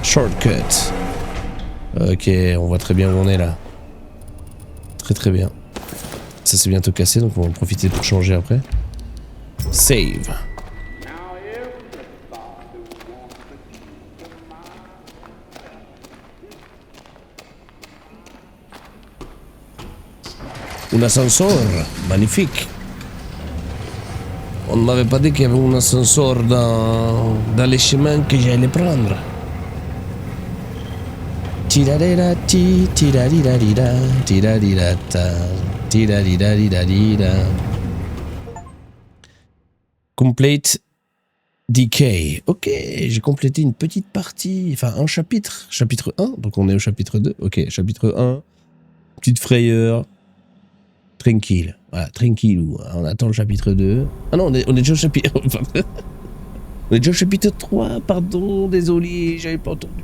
Shortcut. Ok, on voit très bien où on est là. Très très bien. Ça s'est bientôt cassé, donc on va en profiter pour changer après. Save. Un ascenseur, magnifique. On ne m'avait pas dit qu'il y avait un ascenseur dans les chemins que j'allais prendre. Tirarerati, tirarirarira, tirarirata, tirarirarirarira. Complete Decay. Ok, j'ai complété une petite partie, enfin un chapitre. Chapitre 1, donc on est au chapitre 2. Ok, chapitre 1, petite frayeur. Tranquille, voilà, tranquillou. On attend le chapitre 2. Ah non, on est déjà au chapitre... on est déjà au chapitre 3, pardon, désolé, j'avais pas entendu.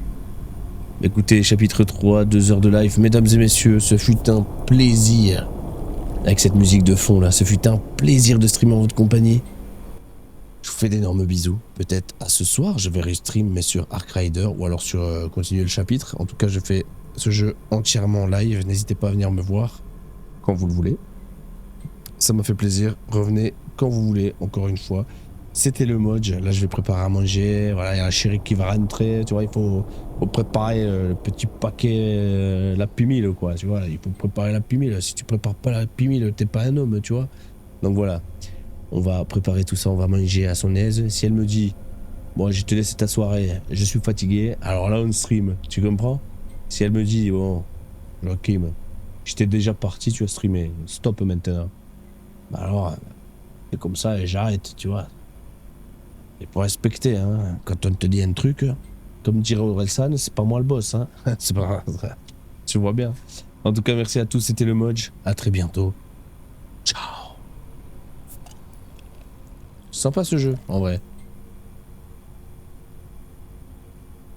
Écoutez, chapitre 3, 2 heures de live. Mesdames et messieurs, ce fut un plaisir. Avec cette musique de fond là, ce fut un plaisir de streamer en votre compagnie. Je vous fais d'énormes bisous. Peut-être à ce soir, je vais restream, mais sur Ark Rider ou alors sur continuer le chapitre. En tout cas, je fais ce jeu entièrement en live. N'hésitez pas à venir me voir quand vous le voulez. Ça m'a fait plaisir. Revenez quand vous voulez, encore une fois. C'était le Modj. Là, je vais préparer à manger. Voilà, il y a un chéri qui va rentrer. Tu vois, il faut préparer le petit paquet, la pumile, quoi. Tu vois, il faut préparer la pumile. Si tu prépares pas la pumile, t'es pas un homme, tu vois. Donc voilà. On va préparer tout ça. On va manger à son aise. Si elle me dit, bon, je te laisse ta soirée, je suis fatigué. Alors là, on stream. Tu comprends? Si elle me dit, bon, Joachim, j'étais déjà parti, tu as streamé. Stop maintenant. Bah alors, c'est comme ça et j'arrête, tu vois. Et pour respecter, hein, quand on te dit un truc, comme dirait Orelsan, c'est pas moi le boss, hein. C'est pas... Tu vois bien. En tout cas, merci à tous, c'était le Modj. À très bientôt. Ciao. Sympa ce jeu, en vrai.